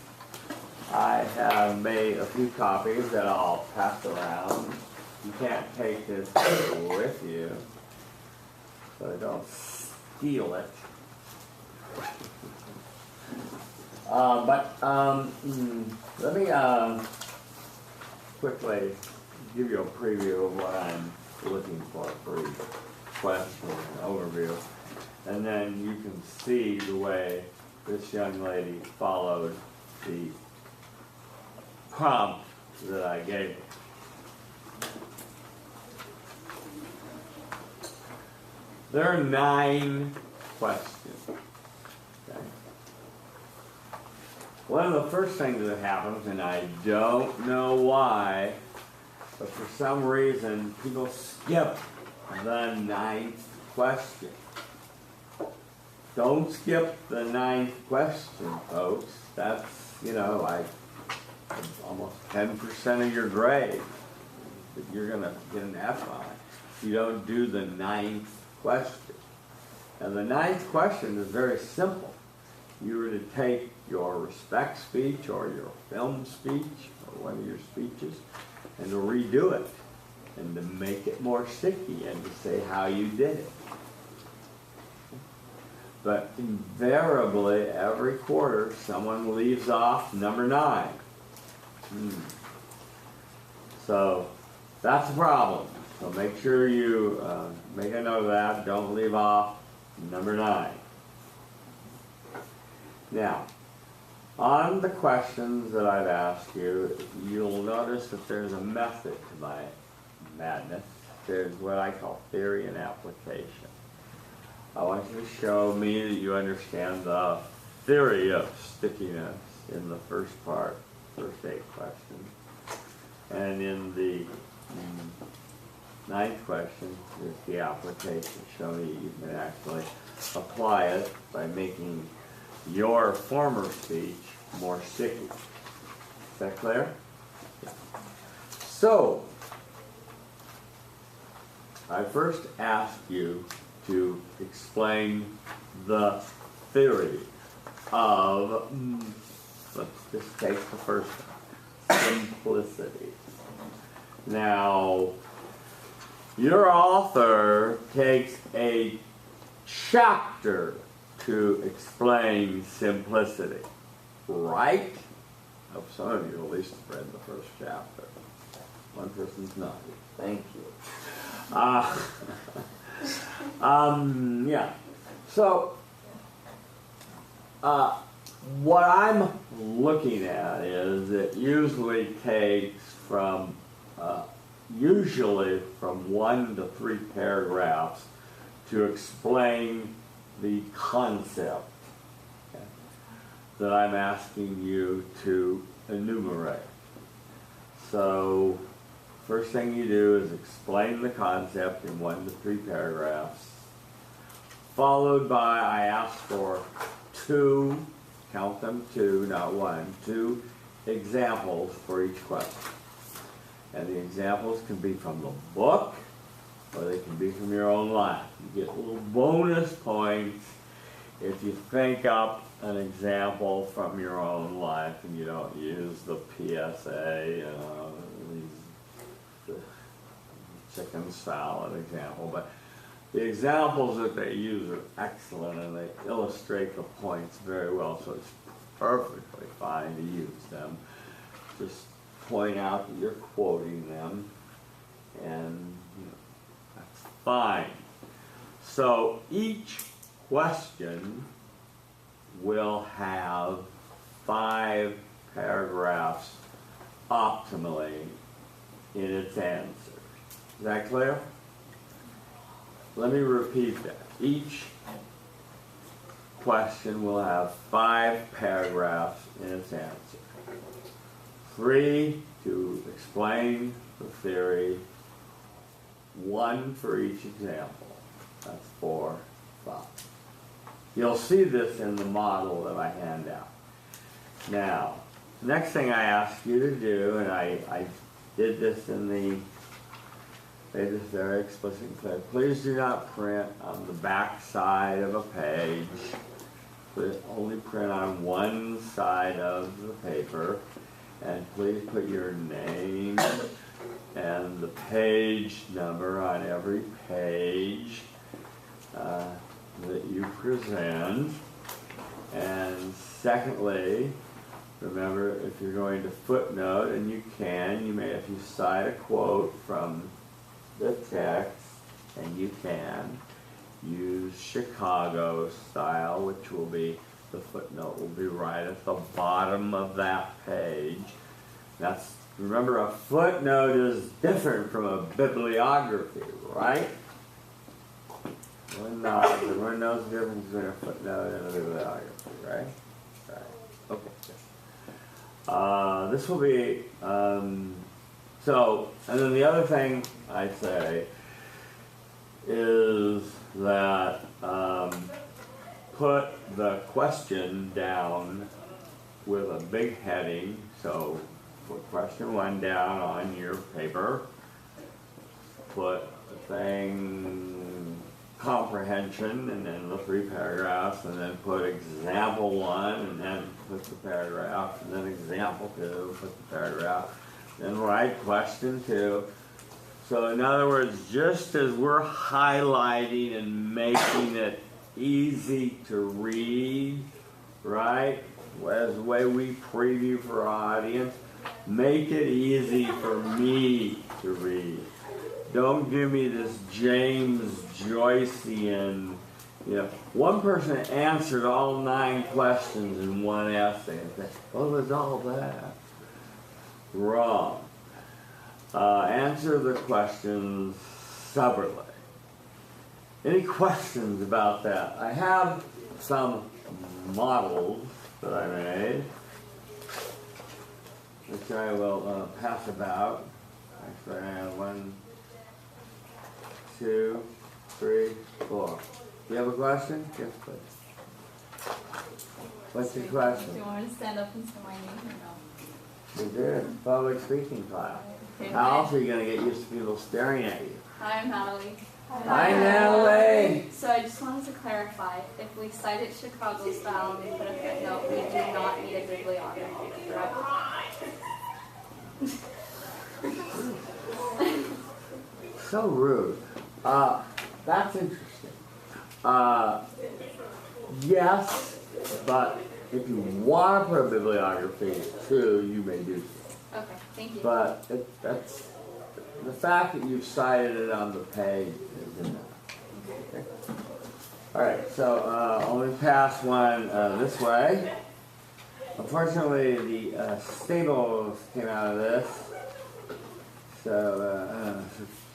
[SPEAKER 1] I have made a few copies that I'll pass around. You can't take this with you, so don't steal it. Let me quickly give you a preview of what I'm looking for each question and overview, and then you can see the way this young lady followed the prompt that I gave her. There are 9 questions. Okay. One of the first things that happens, and I don't know why, but for some reason people skip the 9th question. Don't skip the 9th question, folks. That's, like almost 10% of your grade that you're going to get an F on. You don't do the 9th question. And the 9th question is very simple. You were to take your respect speech or your film speech or one of your speeches and to redo it and to make it more sticky and to say how you did it. But invariably, every quarter, someone leaves off number 9. So that's a problem. So make sure you make a note of that. Don't leave off number 9. Now, on the questions that I've asked you, you'll notice that there's a method to my madness. There's what I call theory and application. I want you to show me that you understand the theory of stickiness in the first part, first 8 questions. And in the 9th question is the application. Show me you can actually apply it by making your former speech more sticky. Is that clear? Yeah. So, I first asked you to explain the theory of, let's just take the first one, simplicity. Now, your author takes a chapter to explain simplicity, right? I hope some of you at least have read the first chapter. One person's nodding. Thank you. Yeah. So, what I'm looking at is it usually takes from usually from 1 to 3 paragraphs to explain the concept that I'm asking you to enumerate. So first thing you do is explain the concept in 1 to 3 paragraphs, followed by I ask for 2, count them 2, not 1, 2 examples for each question. And the examples can be from the book, or they can be from your own life. You get little bonus points if you think up an example from your own life and you don't use the PSA, the chicken salad example. But the examples that they use are excellent and they illustrate the points very well, so it's perfectly fine to use them. Just point out that you're quoting them, and that's fine. So each question will have 5 paragraphs optimally in its answer. Is that clear? Let me repeat that. Each question will have 5 paragraphs in its answer. 3 to explain the theory, 1 for each example. That's 4, 5. You'll see this in the model that I hand out. Now, next thing I ask you to do, and I did this in the, made this very explicit and clear, please do not print on the back side of a page. Please only print on one side of the paper. And please put your name and the page number on every page that you present. And secondly, remember, if you're going to footnote, and you can, you may, if you cite a quote from the text, and you can, use Chicago style, which will be, the footnote will be right at the bottom of that page. That's, remember, a footnote is different from a bibliography, right? Everyone knows the difference between a footnote and a bibliography, right? Right. Okay. This will be, so, and then the other thing I say is that put the question down with a big heading. So put question 1 down on your paper. Put the thing comprehension and then the 3 paragraphs, and then put example 1 and then put the paragraph, and then example 2, put the paragraph, then write question 2. So in other words, just as we're highlighting and making it easy to read, right? As the way we preview for our audience, make it easy for me to read. Don't give me this James Joycean, one person answered all 9 questions in one essay and said, what was all that? Wrong. Answer the questions separately. Any questions about that? I have some models that I made, which I will pass about. Actually, I have 1, 2, 3, 4. Do you have a question? Yes, please. What's your question?
[SPEAKER 9] Do you want me to stand up and say my name or no?
[SPEAKER 1] You did. Public speaking class.
[SPEAKER 9] Okay,
[SPEAKER 1] How else are you going to get used to people staring at you?
[SPEAKER 9] Hi, I'm Natalie.
[SPEAKER 1] Hi, Natalie.
[SPEAKER 9] So I just wanted to clarify, if we cited Chicago style and we put a footnote, we do not need a bibliography, correct?
[SPEAKER 1] So rude. That's interesting. Yes, but if you want to put a bibliography too, you may do so.
[SPEAKER 9] Okay, thank you.
[SPEAKER 1] But that's the fact that you've cited it on the page is enough. Okay. All right, so let me pass one this way. Unfortunately, the stables came out of this, so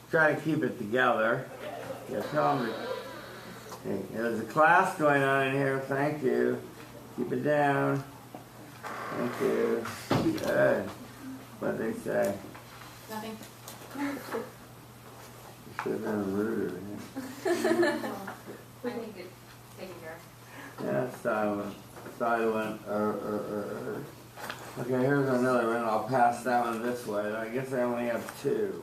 [SPEAKER 1] try to keep it together. Yeah, tell them. Hey, there's a class going on in here. Thank you. Keep it down. Thank you. Good. What they say?
[SPEAKER 5] Nothing.
[SPEAKER 1] You should have been ruder.
[SPEAKER 10] I think it's taken care of.
[SPEAKER 1] Yeah, silent. Silent. Okay, here's another one. I'll pass that one this way. I guess I only have two.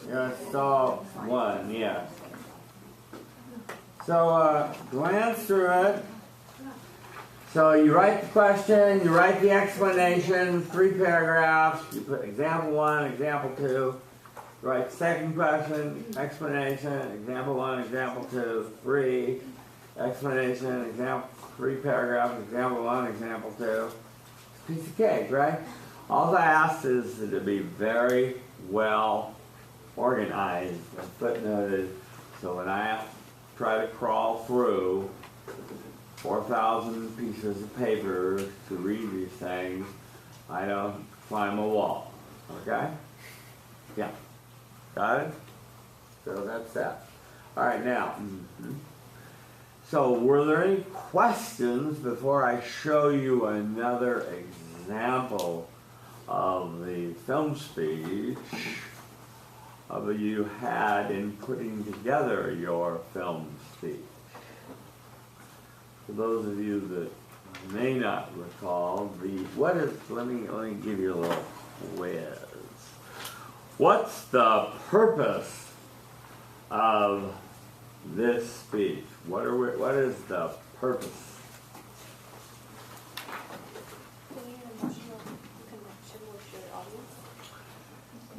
[SPEAKER 1] Yeah, it's all one, yeah. So glance through it. So you write the question, you write the explanation, 3 paragraphs. You put example 1, example 2. Write second question, explanation, example 1, example 2, 3, explanation, example 3 paragraphs, example 1, example 2. It's a piece of cake, right? All I ask is that it be very well organized and footnoted, so when I try to crawl through 4,000 pieces of paper to read these things, I don't climb a wall. Okay? Yeah. Got it? So that's that. All right, now. So were there any questions before I show you another example of the film speech you had in putting together your film speech? For those of you that may not recall, let me give you a little quiz. What's the purpose of this speech? What is the purpose?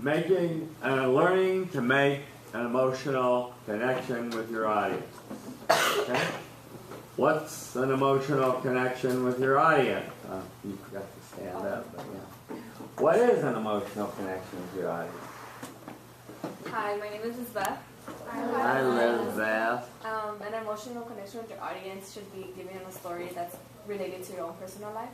[SPEAKER 1] Learning to make an emotional connection with your audience. Okay? What's an emotional connection with your audience? You forgot to stand up, but yeah. What is an emotional connection with your audience?
[SPEAKER 12] Hi, my name is Lisbeth.
[SPEAKER 1] Hi, Elizabeth.
[SPEAKER 12] An emotional connection with your audience should be giving them a story that's related to your own personal life.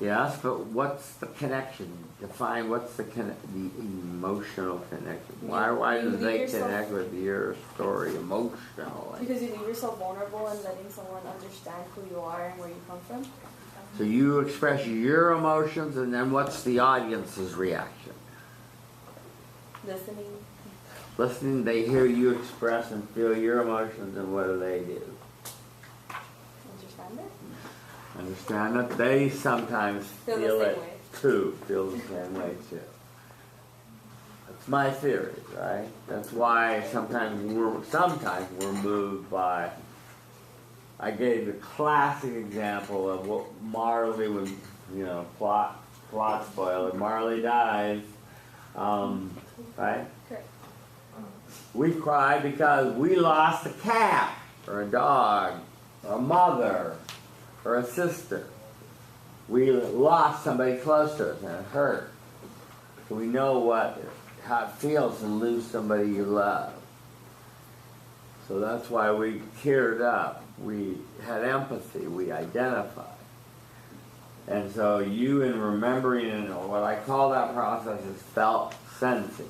[SPEAKER 1] Yes, but what's the connection? Define what's the emotional connection. Why do they connect with your story emotionally?
[SPEAKER 12] Because you leave yourself vulnerable and letting someone understand who you are and where you come from.
[SPEAKER 1] So you express your emotions, and then what's the audience's reaction?
[SPEAKER 12] Listening.
[SPEAKER 1] Listening, they hear you express and feel your emotions, and what do?
[SPEAKER 12] Understand it?
[SPEAKER 1] Understand that they sometimes feel it too, feel the same way too. That's my theory, right? That's why sometimes we're moved by. I gave the classic example of what Marley would, plot spoiler. Marley dies, right?
[SPEAKER 12] Correct.
[SPEAKER 1] We cry because we lost a cat, or a dog, or a mother, or a sister. We lost somebody close to us, and it hurt. So we know how it feels to lose somebody you love. So that's why we teared up. We had empathy. We identified. And so you, in remembering, and what I call that process is felt sensing.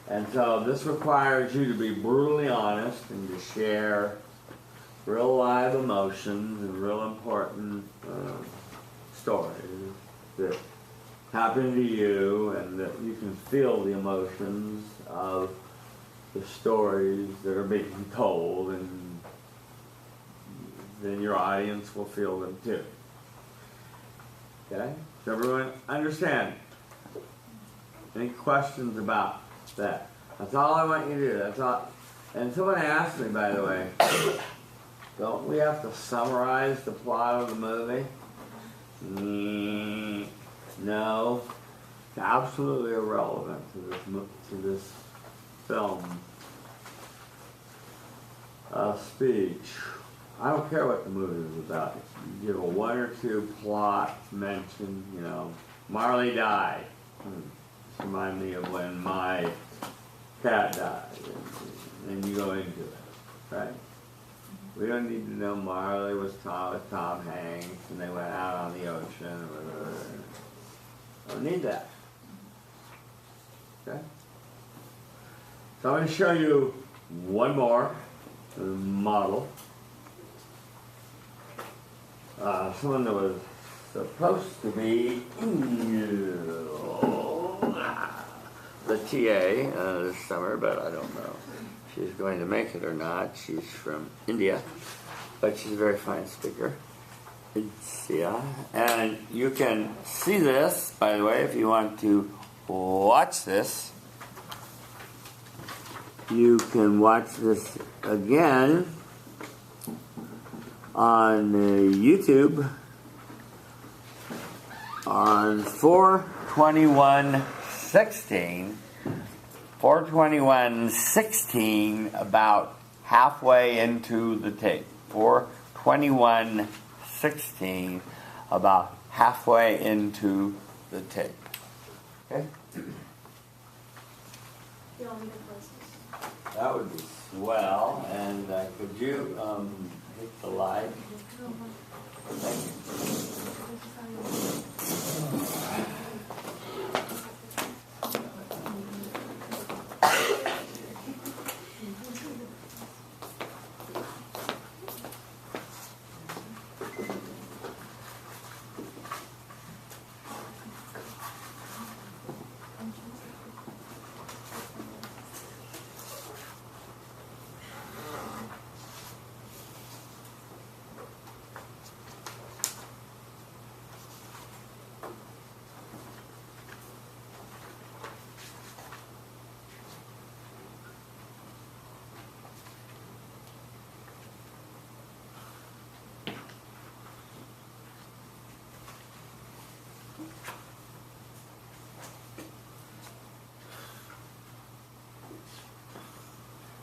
[SPEAKER 1] And so this requires you to be brutally honest and to share real live emotions and real important stories that happen to you, and that you can feel the emotions of the stories that are being told, and then your audience will feel them too. Okay? Does everyone understand? Any questions about that? That's all I want you to do. That's all. And someone asked me, by the way, don't we have to summarize the plot of the movie? No. It's absolutely irrelevant to this film speech. I don't care what the movie is about. You give a 1 or 2 plot mention, Marley died. Remind me of when my cat died. And you go into it, right? We don't need to know Marley was Tom Hanks and they went out on the ocean. Don't need that. Okay? So I'm going to show you one more model. Someone that was supposed to be the TA this summer, but I don't know if she's going to make it or not. She's from India, but she's a very fine speaker. Yeah. And you can see this, by the way, if you want to watch this. You can watch this again on YouTube on 4/21/16, about halfway into the tape. 4/21/16, about halfway into the tape. Okay? That would be swell. And could you hit the light? Thank you.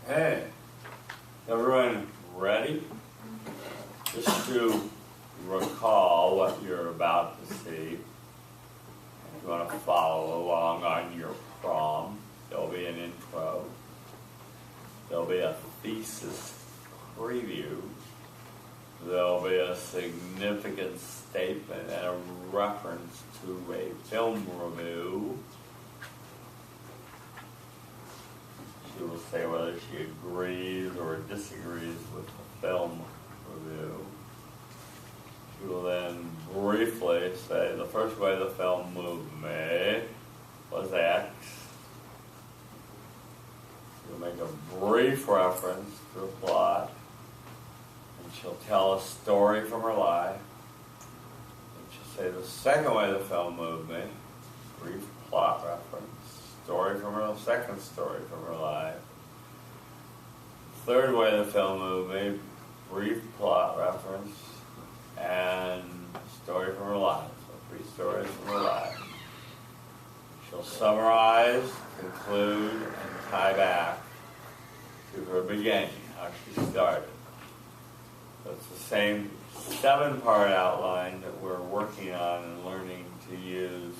[SPEAKER 1] Hey, everyone ready? Just to recall what you're about to see. If you want to follow along on your prom, there'll be an intro. There'll be a thesis preview. There'll be a significant statement and a reference to a film review. She will say whether she agrees or disagrees with the film review. She will then briefly say the first way the film moved me was X. She will make a brief reference to the plot. And she'll tell a story from her life. And she'll say the second way the film moved me, brief plot reference. Story from her, second story from her life. Third way the film moved me, brief plot reference, and story from her life. So 3 stories from her life. She'll summarize, conclude, and tie back to her beginning, how she started. So it's the same 7-part outline that we're working on and learning to use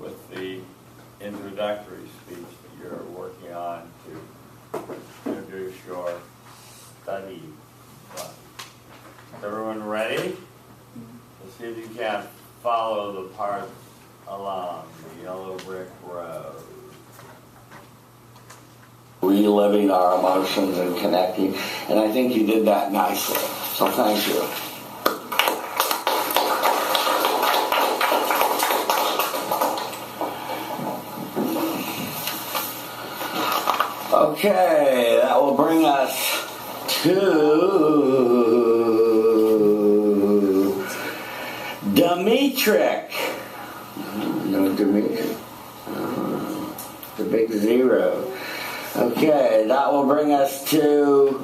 [SPEAKER 1] with the introductory speech that you're working on to introduce your study. Is everyone ready? Let's see if you can follow the parts along the yellow brick road. Reliving our emotions and connecting, and I think you did that nicely, so thank you. Okay, that will bring us to Dimitri. No Dimitri. The big 0. Okay, that will bring us to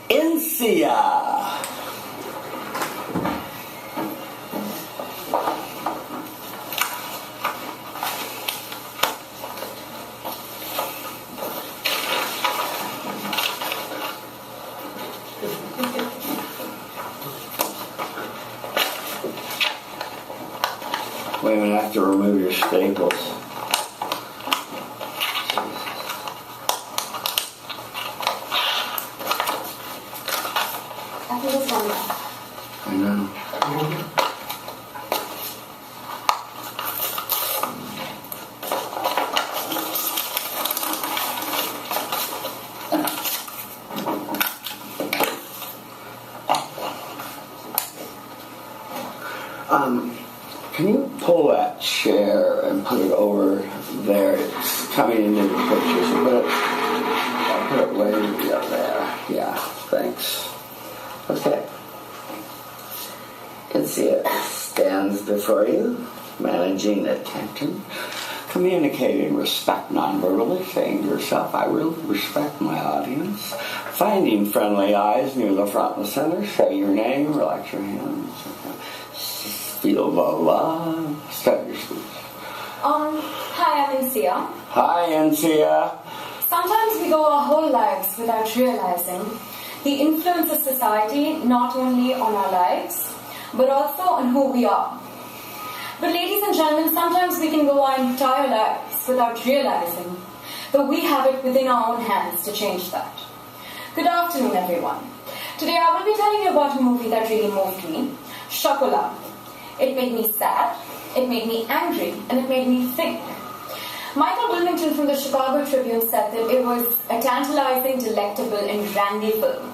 [SPEAKER 1] Insia. Wait a minute, I have to remove your staples. know. Can you pull that chair and put it over there? It's coming into the picture, so I'll put it way up there. Yeah, thanks. Okay. You can see it stands before you, managing attention, communicating respect non-verbally, saying to yourself, I will respect my audience, finding friendly eyes near the front and the center, say your name, relax your hands. Feel the love. Start your speech.
[SPEAKER 13] Hi, I'm Insia.
[SPEAKER 1] Hi, Insia.
[SPEAKER 13] Sometimes we go our whole lives without realizing the influence of society not only on our lives, but also on who we are. But ladies and gentlemen, sometimes we can go our entire lives without realizing that we have it within our own hands to change that. Good afternoon, everyone. Today I will be telling you about a movie that really moved me, Ucla. It made me sad, it made me angry, and it made me think. Michael Wilmington from the Chicago Tribune said that it was a tantalizing, delectable, and randy film.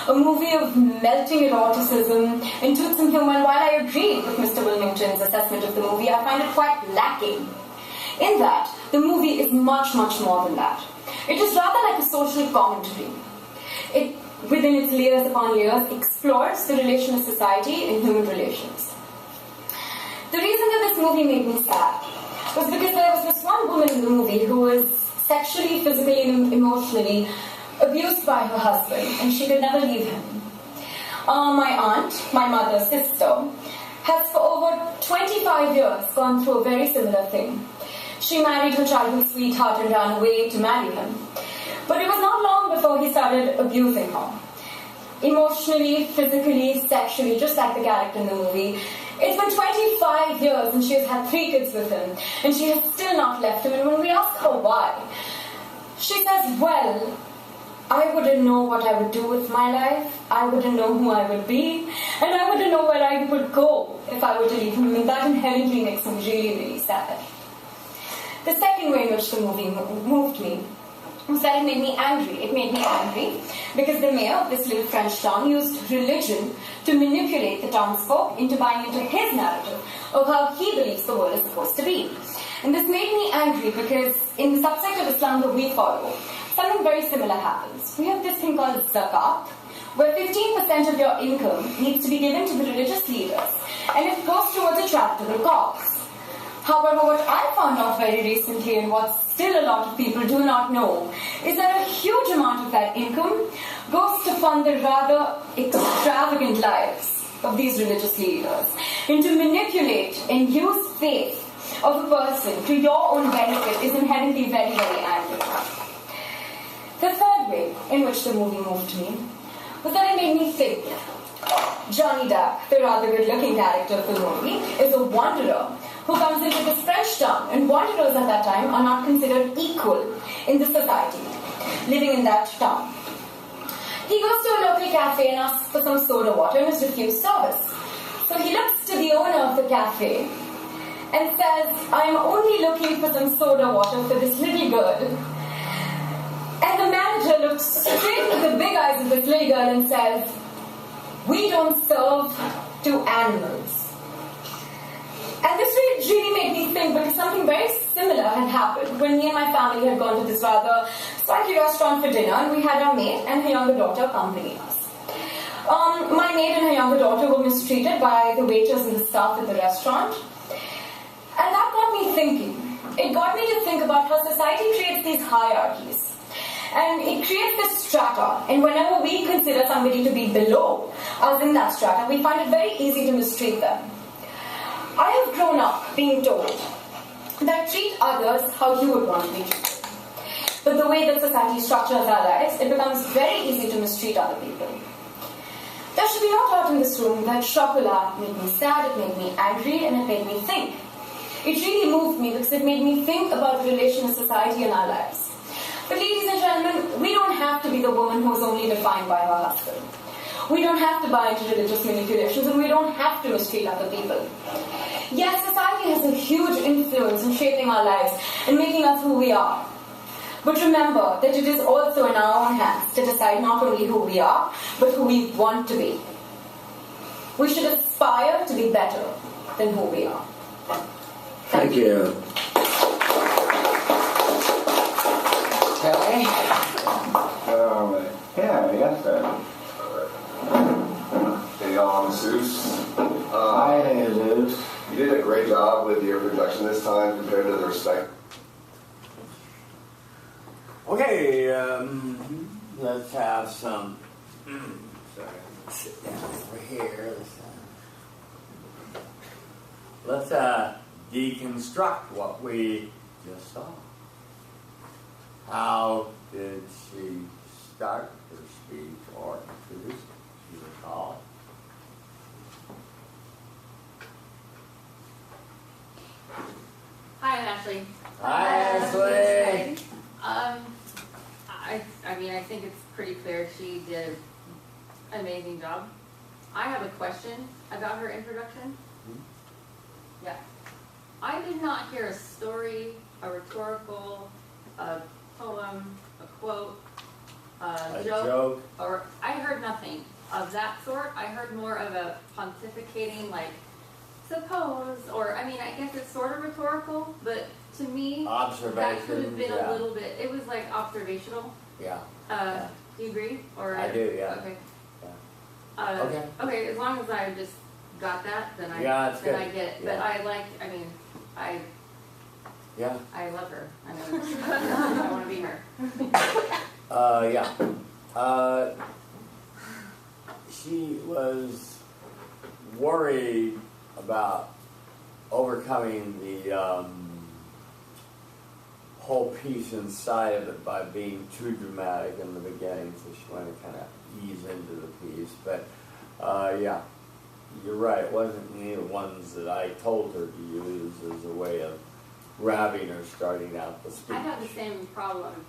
[SPEAKER 13] A movie of melting eroticism and toothsome humor, and while I agreed with Mr. Wilmington's assessment of the movie, I find it quite lacking. In that, the movie is much, much more than that. It is rather like a social commentary. It, within its layers upon layers, explores the relation of society and human relations. The reason that this movie made me sad was because there was this one woman in the movie who was sexually, physically, and emotionally abused by her husband, and she could never leave him. My aunt, my mother's sister, has for over 25 years gone through a very similar thing. She married her childhood sweetheart and ran away to marry him. But it was not long before he started abusing her. Emotionally, physically, sexually, just like the character in the movie. It's been 25 years and she has had 3 kids with him, and she has still not left him. And when we ask her why, she says, well, I wouldn't know what I would do with my life, I wouldn't know who I would be, and I wouldn't know where I would go if I were to leave him, and that inherently makes him really, really sad. The second way in which the movie moved me was that it made me angry. It made me angry because the mayor of this little French town used religion to manipulate the townsfolk into buying into his narrative of how he believes the world is supposed to be. And this made me angry because in the subsect of Islam that we follow, something very similar happens. We have this thing called zakat, where 15% of your income needs to be given to the religious leaders, and it goes towards a charitable cause. However, what I found out very recently, and what still a lot of people do not know, is that a huge amount of that income goes to fund the rather extravagant lives of these religious leaders, and to manipulate and use faith of a person to your own benefit is inherently very, very angry. The third way in which the movie moved me was that it made me think. Johnny Depp, the rather good-looking character of the movie, is a wanderer who comes into this French town, and wanderers at that time are not considered equal in the society living in that town. He goes to a local cafe and asks for some soda water and is refused service. So he looks to the owner of the cafe and says, I am only looking for some soda water for this little girl. And the manager looks straight into the big eyes of this little girl and says, we don't serve to animals. And this really made me think, because something very similar had happened when me and my family had gone to this rather swanky restaurant for dinner, and we had our maid and her younger daughter accompany us. My maid and her younger daughter were mistreated by the waiters and the staff at the restaurant. And that got me thinking. It got me to think about how society creates these hierarchies. And it creates this strata, and whenever we consider somebody to be below us in that strata, we find it very easy to mistreat them. I have grown up being told that treat others how you would want to be treated. But the way that society structures our lives, it becomes very easy to mistreat other people. There should be no doubt in this room that Ucla made me sad, it made me angry, and it made me think. It really moved me because it made me think about the relation of society in our lives. But ladies and gentlemen, we don't have to be the woman who is only defined by her husband. We don't have to buy into religious manipulations, and we don't have to mistreat other people. Yes, society has a huge influence in shaping our lives and making us who we are. But remember that it is also in our own hands to decide not only who we are, but who we want to be. We should aspire to be better than who we are.
[SPEAKER 1] Thank you. Kelly?
[SPEAKER 14] Yeah, yes, sir. Hey, y'all, I'm Zeus.
[SPEAKER 1] Hi, Zeus.
[SPEAKER 14] You did a great job with your production this time compared to the respect.
[SPEAKER 1] Okay, let's have some. Sorry, sit down over here. Let's deconstruct what we just saw. How did she start her speech or introduce it? Do you recall?
[SPEAKER 10] Hi, I'm Ashley.
[SPEAKER 1] Hi, Ashley.
[SPEAKER 10] I mean, I think it's pretty clear she did an amazing job. I have a question about her introduction. Yeah. I did not hear a story, a rhetorical, a poem, a quote, a joke, or I heard nothing of that sort. I heard more of a pontificating, like, suppose, or, I mean, I guess it's sort of rhetorical, but to me, that could have been a little bit, it was like observational.
[SPEAKER 1] Yeah.
[SPEAKER 10] Do you agree? Or
[SPEAKER 1] I do, yeah.
[SPEAKER 10] Okay.
[SPEAKER 1] Yeah. Okay.
[SPEAKER 10] Okay, as long as I just got that, then I I get it. But I like, I mean, I love her. I know. I want to be her.
[SPEAKER 1] Yeah. She was worried about overcoming the whole piece inside of it by being too dramatic in the beginning, so she wanted to kind of ease into the piece. But yeah, you're right. It wasn't any of the ones that I told her to use as a way of grabbing her starting out the speech.
[SPEAKER 10] I had the same problem.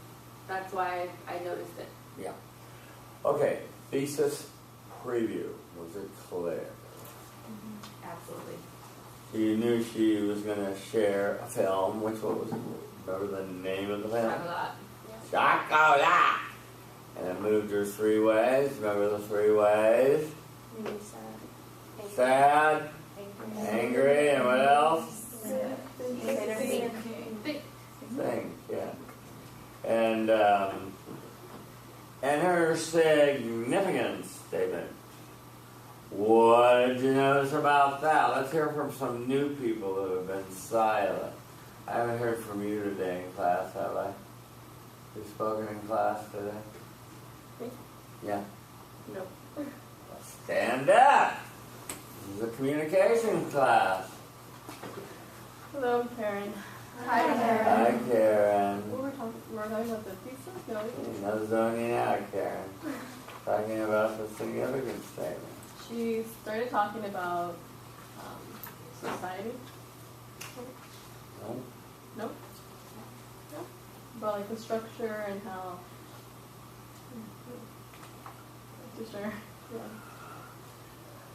[SPEAKER 10] That's why I noticed it.
[SPEAKER 1] Yeah. Okay. Thesis preview. Was it clear?
[SPEAKER 10] Absolutely.
[SPEAKER 1] You knew she was going to share a film. What was it? Remember the name of the film? Chocolat. And it moved her 3 ways. Remember the 3 ways?
[SPEAKER 12] Maybe sad.
[SPEAKER 1] Sad, angry, and what else? Think, yeah. And her significance statement. What did you notice about that? Let's hear from some new people who have been silent. I haven't heard from you today in class, have I? You spoken in class today?
[SPEAKER 12] Me?
[SPEAKER 1] Yeah.
[SPEAKER 12] No.
[SPEAKER 1] Stand up. This is a communication class.
[SPEAKER 4] Hello, I'm Karen.
[SPEAKER 12] Hi, Karen.
[SPEAKER 1] Hi, Karen.
[SPEAKER 4] We're talking about the thesis? No.
[SPEAKER 1] No zoning out, Karen. Talking about the significance statement.
[SPEAKER 4] She started talking about society.
[SPEAKER 1] No?
[SPEAKER 4] Nope. Nope. About like the structure and how. To share. Yeah.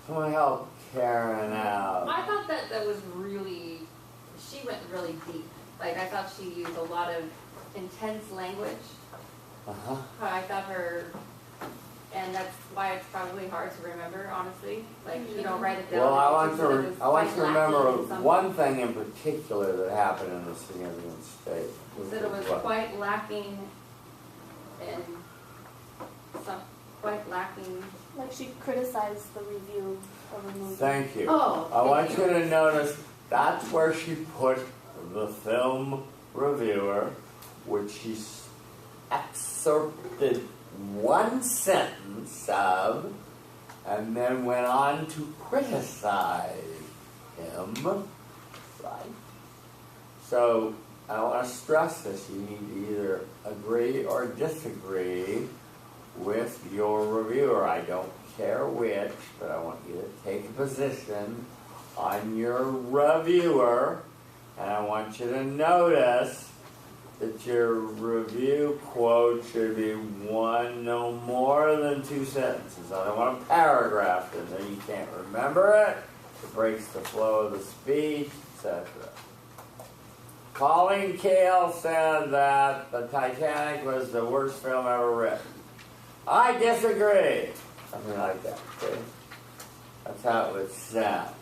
[SPEAKER 1] Someone help Karen out.
[SPEAKER 10] I thought that was really, she went really deep. Like, I thought she used a lot of intense language.
[SPEAKER 1] Uh-huh.
[SPEAKER 10] I thought her, and that's why it's probably hard to remember, honestly. Like, you don't write it down.
[SPEAKER 1] Well, I want to remember one thing in particular that happened in the significance statement.
[SPEAKER 10] That it was quite lacking in
[SPEAKER 12] Like she criticized the review of a movie.
[SPEAKER 1] Thank you.
[SPEAKER 10] Oh,
[SPEAKER 1] I want you to notice that's where she put the film reviewer, which she excerpted one sentence of, and then went on to criticize him. Right? So I want to stress this. You need to either agree or disagree with your reviewer. I don't care which, but I want you to take a position on your reviewer, and I want you to notice that your review quote should be one, no more than 2 sentences. I don't want a paragraph in there. You can't remember it. It breaks the flow of the speech, etc. Pauline Kael said that the Titanic was the worst film ever written. I disagree. Something like that. Okay? That's how it would sound.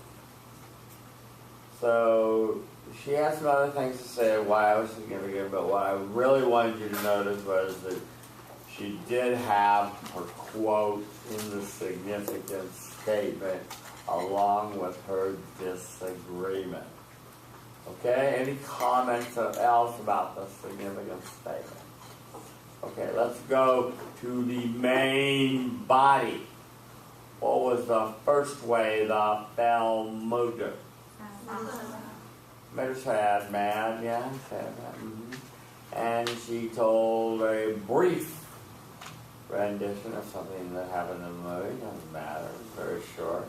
[SPEAKER 1] So she had some other things to say why I was significant, but what I really wanted you to notice was that she did have her quote in the significant statement along with her disagreement. Okay, any comments else about the significant statement? Okay, let's go to the main body. What was the first way the film moved her? Made her sad, mad, yeah, sad, And she told a brief rendition of something that happened in the movie. Doesn't matter, it was very short.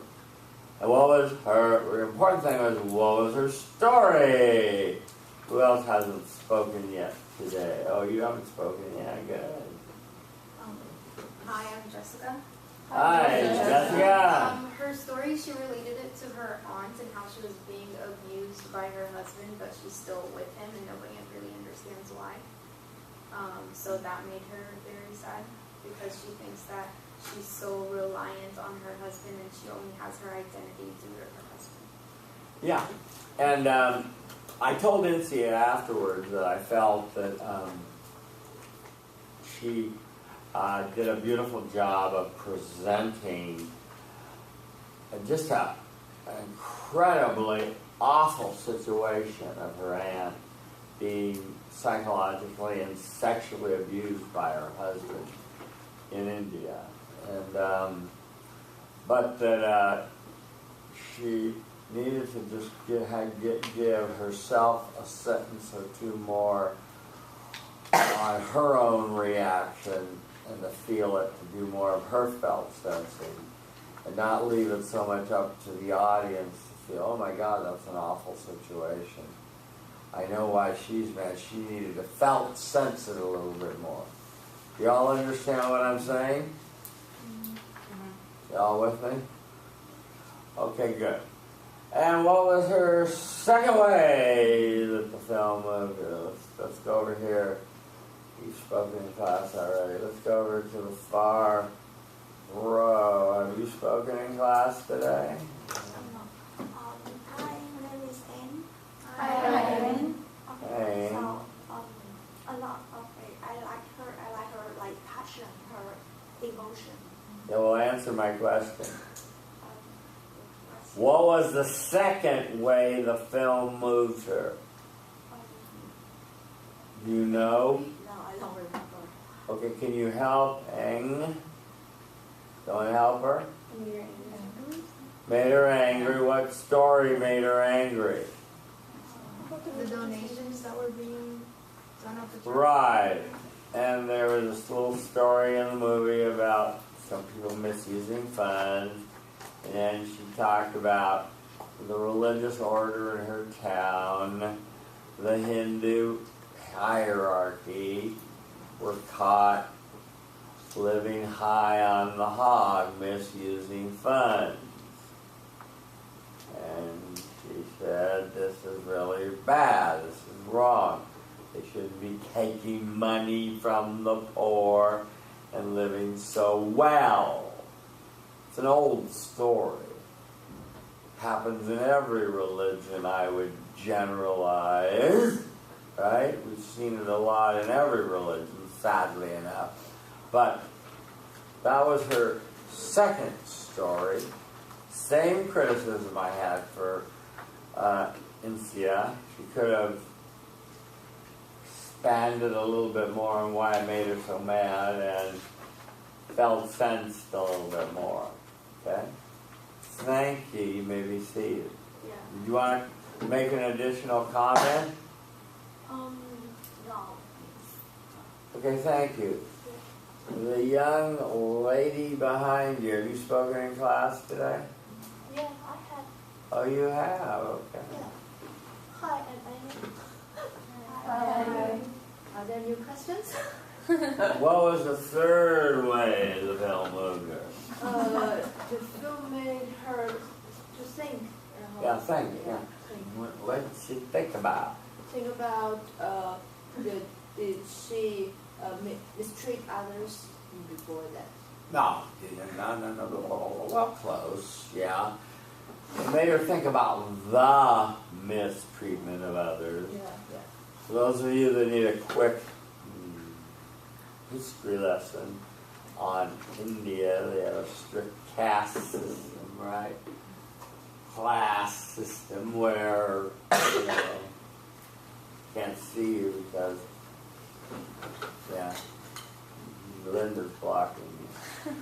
[SPEAKER 1] And what was her, the important thing was, what was her story? Who else hasn't spoken yet today? Oh, you haven't spoken yet, good.
[SPEAKER 15] Hi, I'm Jessica.
[SPEAKER 1] Hi, Jessica.
[SPEAKER 15] Her story, she related it to her aunt and how she was being abused by her husband, but she's still with him and nobody really understands why. So that made her very sad because she thinks that she's so reliant on her husband and she only has her identity due to her husband.
[SPEAKER 1] Yeah, and I told Insia afterwards that I felt that she did a beautiful job of presenting just an incredibly awful situation of her aunt being psychologically and sexually abused by her husband in India. And but that she needed to just give herself a sentence or two more on her own reaction and to feel it, to do more of her felt sensing, and not leave it so much up to the audience to feel, oh my God, that's an awful situation. I know why she's mad. She needed to felt sense it a little bit more. Y'all understand what I'm saying? Y'all with me? Okay, good. And what was her second way that the film moved? Let's go over here. You've spoken in class already. Let's go over to the far row. Have you spoken in class today?
[SPEAKER 16] Hi, my name is Anne.
[SPEAKER 1] Hi,
[SPEAKER 16] Anne.
[SPEAKER 1] Hey.
[SPEAKER 16] So, a lot of it. I like her like passion, her emotion.
[SPEAKER 1] Yeah, well, answer my question. What was the second way the film moved her? Do you know?
[SPEAKER 16] No, I don't remember.
[SPEAKER 1] Okay, can you help Eng? Don't help her? Made her angry. What story made her angry?
[SPEAKER 6] The donations that were being done at the church.
[SPEAKER 1] Right. And there was this little story in the movie about some people misusing funds. And she talked about the religious order in her town, the Hindu hierarchy were caught living high on the hog, misusing funds. And she said, this is really bad, this is wrong. They shouldn't be taking money from the poor and living so well. It's an old story. Happens in every religion, I would generalize. Right? We've seen it a lot in every religion, sadly enough. But that was her second story. Same criticism I had for Insia. She could have expanded a little bit more on why it made her so mad and felt sensed a little bit more. Okay? Thank you. You may be seated.
[SPEAKER 16] Yeah.
[SPEAKER 1] Did you want to make an additional comment?
[SPEAKER 16] No.
[SPEAKER 1] Okay, thank you. The young lady behind you, have you spoken in class today?
[SPEAKER 16] Yeah, I have.
[SPEAKER 1] Oh, you have? Okay.
[SPEAKER 16] Yeah. Hi, I'm Annie.
[SPEAKER 6] Hi.
[SPEAKER 3] Are there new questions?
[SPEAKER 1] What was the third way the film moved her?
[SPEAKER 3] The film made her to think.
[SPEAKER 1] Yeah, think. Yeah.
[SPEAKER 3] Think.
[SPEAKER 1] What did she think about?
[SPEAKER 3] Think about did she mistreat others before that?
[SPEAKER 1] No. Well, close. Yeah. It made her think about the mistreatment of others.
[SPEAKER 3] Yeah.
[SPEAKER 1] For those of you that need a quick history lesson on India, they have a strict caste system, right? Class system where can't see you because Linda's blocking you.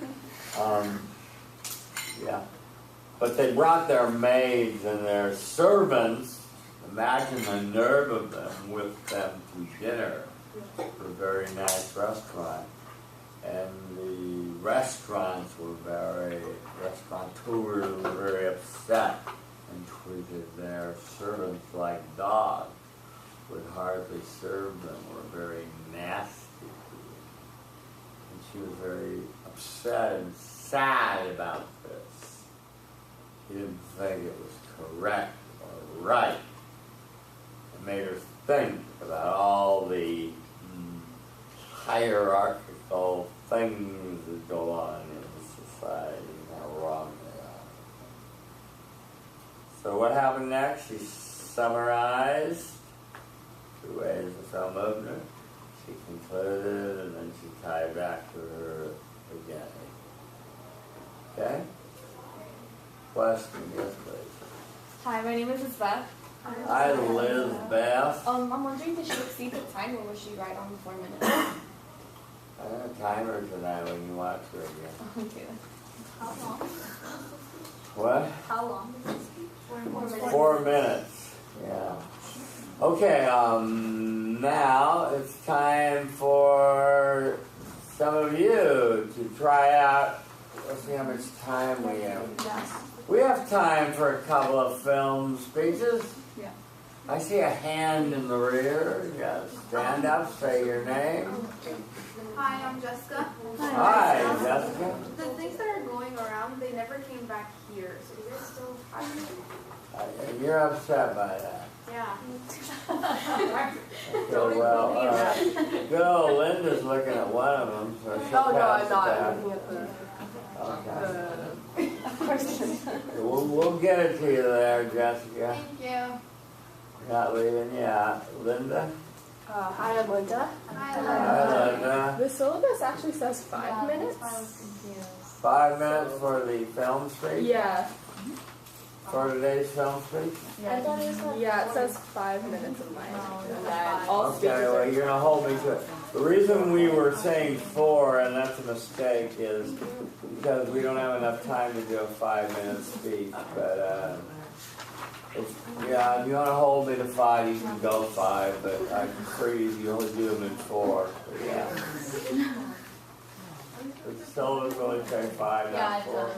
[SPEAKER 1] Yeah. But they brought their maids and their servants, imagine the nerve of them, with them to dinner for a very nice restaurant. And the restaurateurs were very upset and treated their servants like dogs, would hardly serve them, were very nasty. And she was very upset and sad about this. She didn't think it was correct or right. It made her think about all the hierarchical things that go on in society and how wrong they are. So what happened next? She summarized 2 ways the film opened her. She concluded, and then she tied back to her beginning. Okay? Question, yes, please.
[SPEAKER 12] Hi, my name is Lisbeth.
[SPEAKER 1] Hi, Lizbeth.
[SPEAKER 12] I'm wondering, did she exceed the time, or was she right on the 4 minutes?
[SPEAKER 1] I have a timer tonight when you watch her again.
[SPEAKER 12] Okay.
[SPEAKER 15] How long?
[SPEAKER 1] What?
[SPEAKER 15] How long did it speak?
[SPEAKER 12] 4 minutes.
[SPEAKER 1] 4 minutes. Yeah. Okay, now it's time for some of you to try out. Let's see how much time we have. We have time for a couple of film speeches.
[SPEAKER 12] Yeah.
[SPEAKER 1] I see a hand in the rear. Yeah, stand up, say your name.
[SPEAKER 15] Hi, I'm Jessica.
[SPEAKER 1] Hi, Jessica.
[SPEAKER 15] The things that are going around, they never came back here. So you're still fighting.
[SPEAKER 1] You're upset by that.
[SPEAKER 15] Yeah.
[SPEAKER 1] Okay, well, good old Linda's looking at one of them, so she'll pass it down.
[SPEAKER 7] looking at the
[SPEAKER 1] Okay. We'll get it to you there, Jessica.
[SPEAKER 15] Thank you.
[SPEAKER 1] Not leaving you out. Linda?
[SPEAKER 7] Hi, I'm Linda.
[SPEAKER 1] Hi, Linda.
[SPEAKER 7] The syllabus actually says 5 minutes.
[SPEAKER 1] 5 minutes for the film speech?
[SPEAKER 7] Yeah.
[SPEAKER 1] For today's film speech?
[SPEAKER 7] Yeah, it says 5 minutes of mine. And then all
[SPEAKER 1] Okay,
[SPEAKER 7] speeches
[SPEAKER 1] well,
[SPEAKER 7] are...
[SPEAKER 1] you're going to hold me to it. The reason we were saying 4, and that's a mistake, is because we don't have enough time to do a 5-minute speech. But, if you want to hold me to 5, you can go 5, but I'm free if you only do them in 4. But, yeah. The syllabus really say 5, not 4.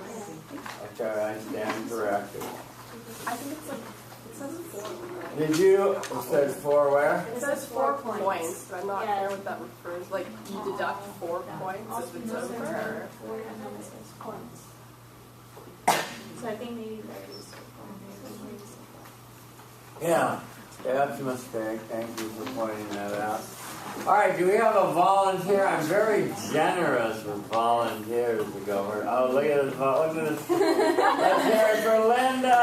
[SPEAKER 1] Okay, I stand corrected.
[SPEAKER 7] I think it's like, it says 4.
[SPEAKER 1] Did you? It says 4 where?
[SPEAKER 7] It says 4 points, but I'm not sure what that refers. Like, you deduct 4 points if it's over.
[SPEAKER 5] So I think maybe there is.
[SPEAKER 1] Yeah, that's a mistake. Thank you for pointing that out. All right, do we have a volunteer? I'm very generous with volunteers to go over. Oh, look at this. Look at this. Let's hear it for Linda.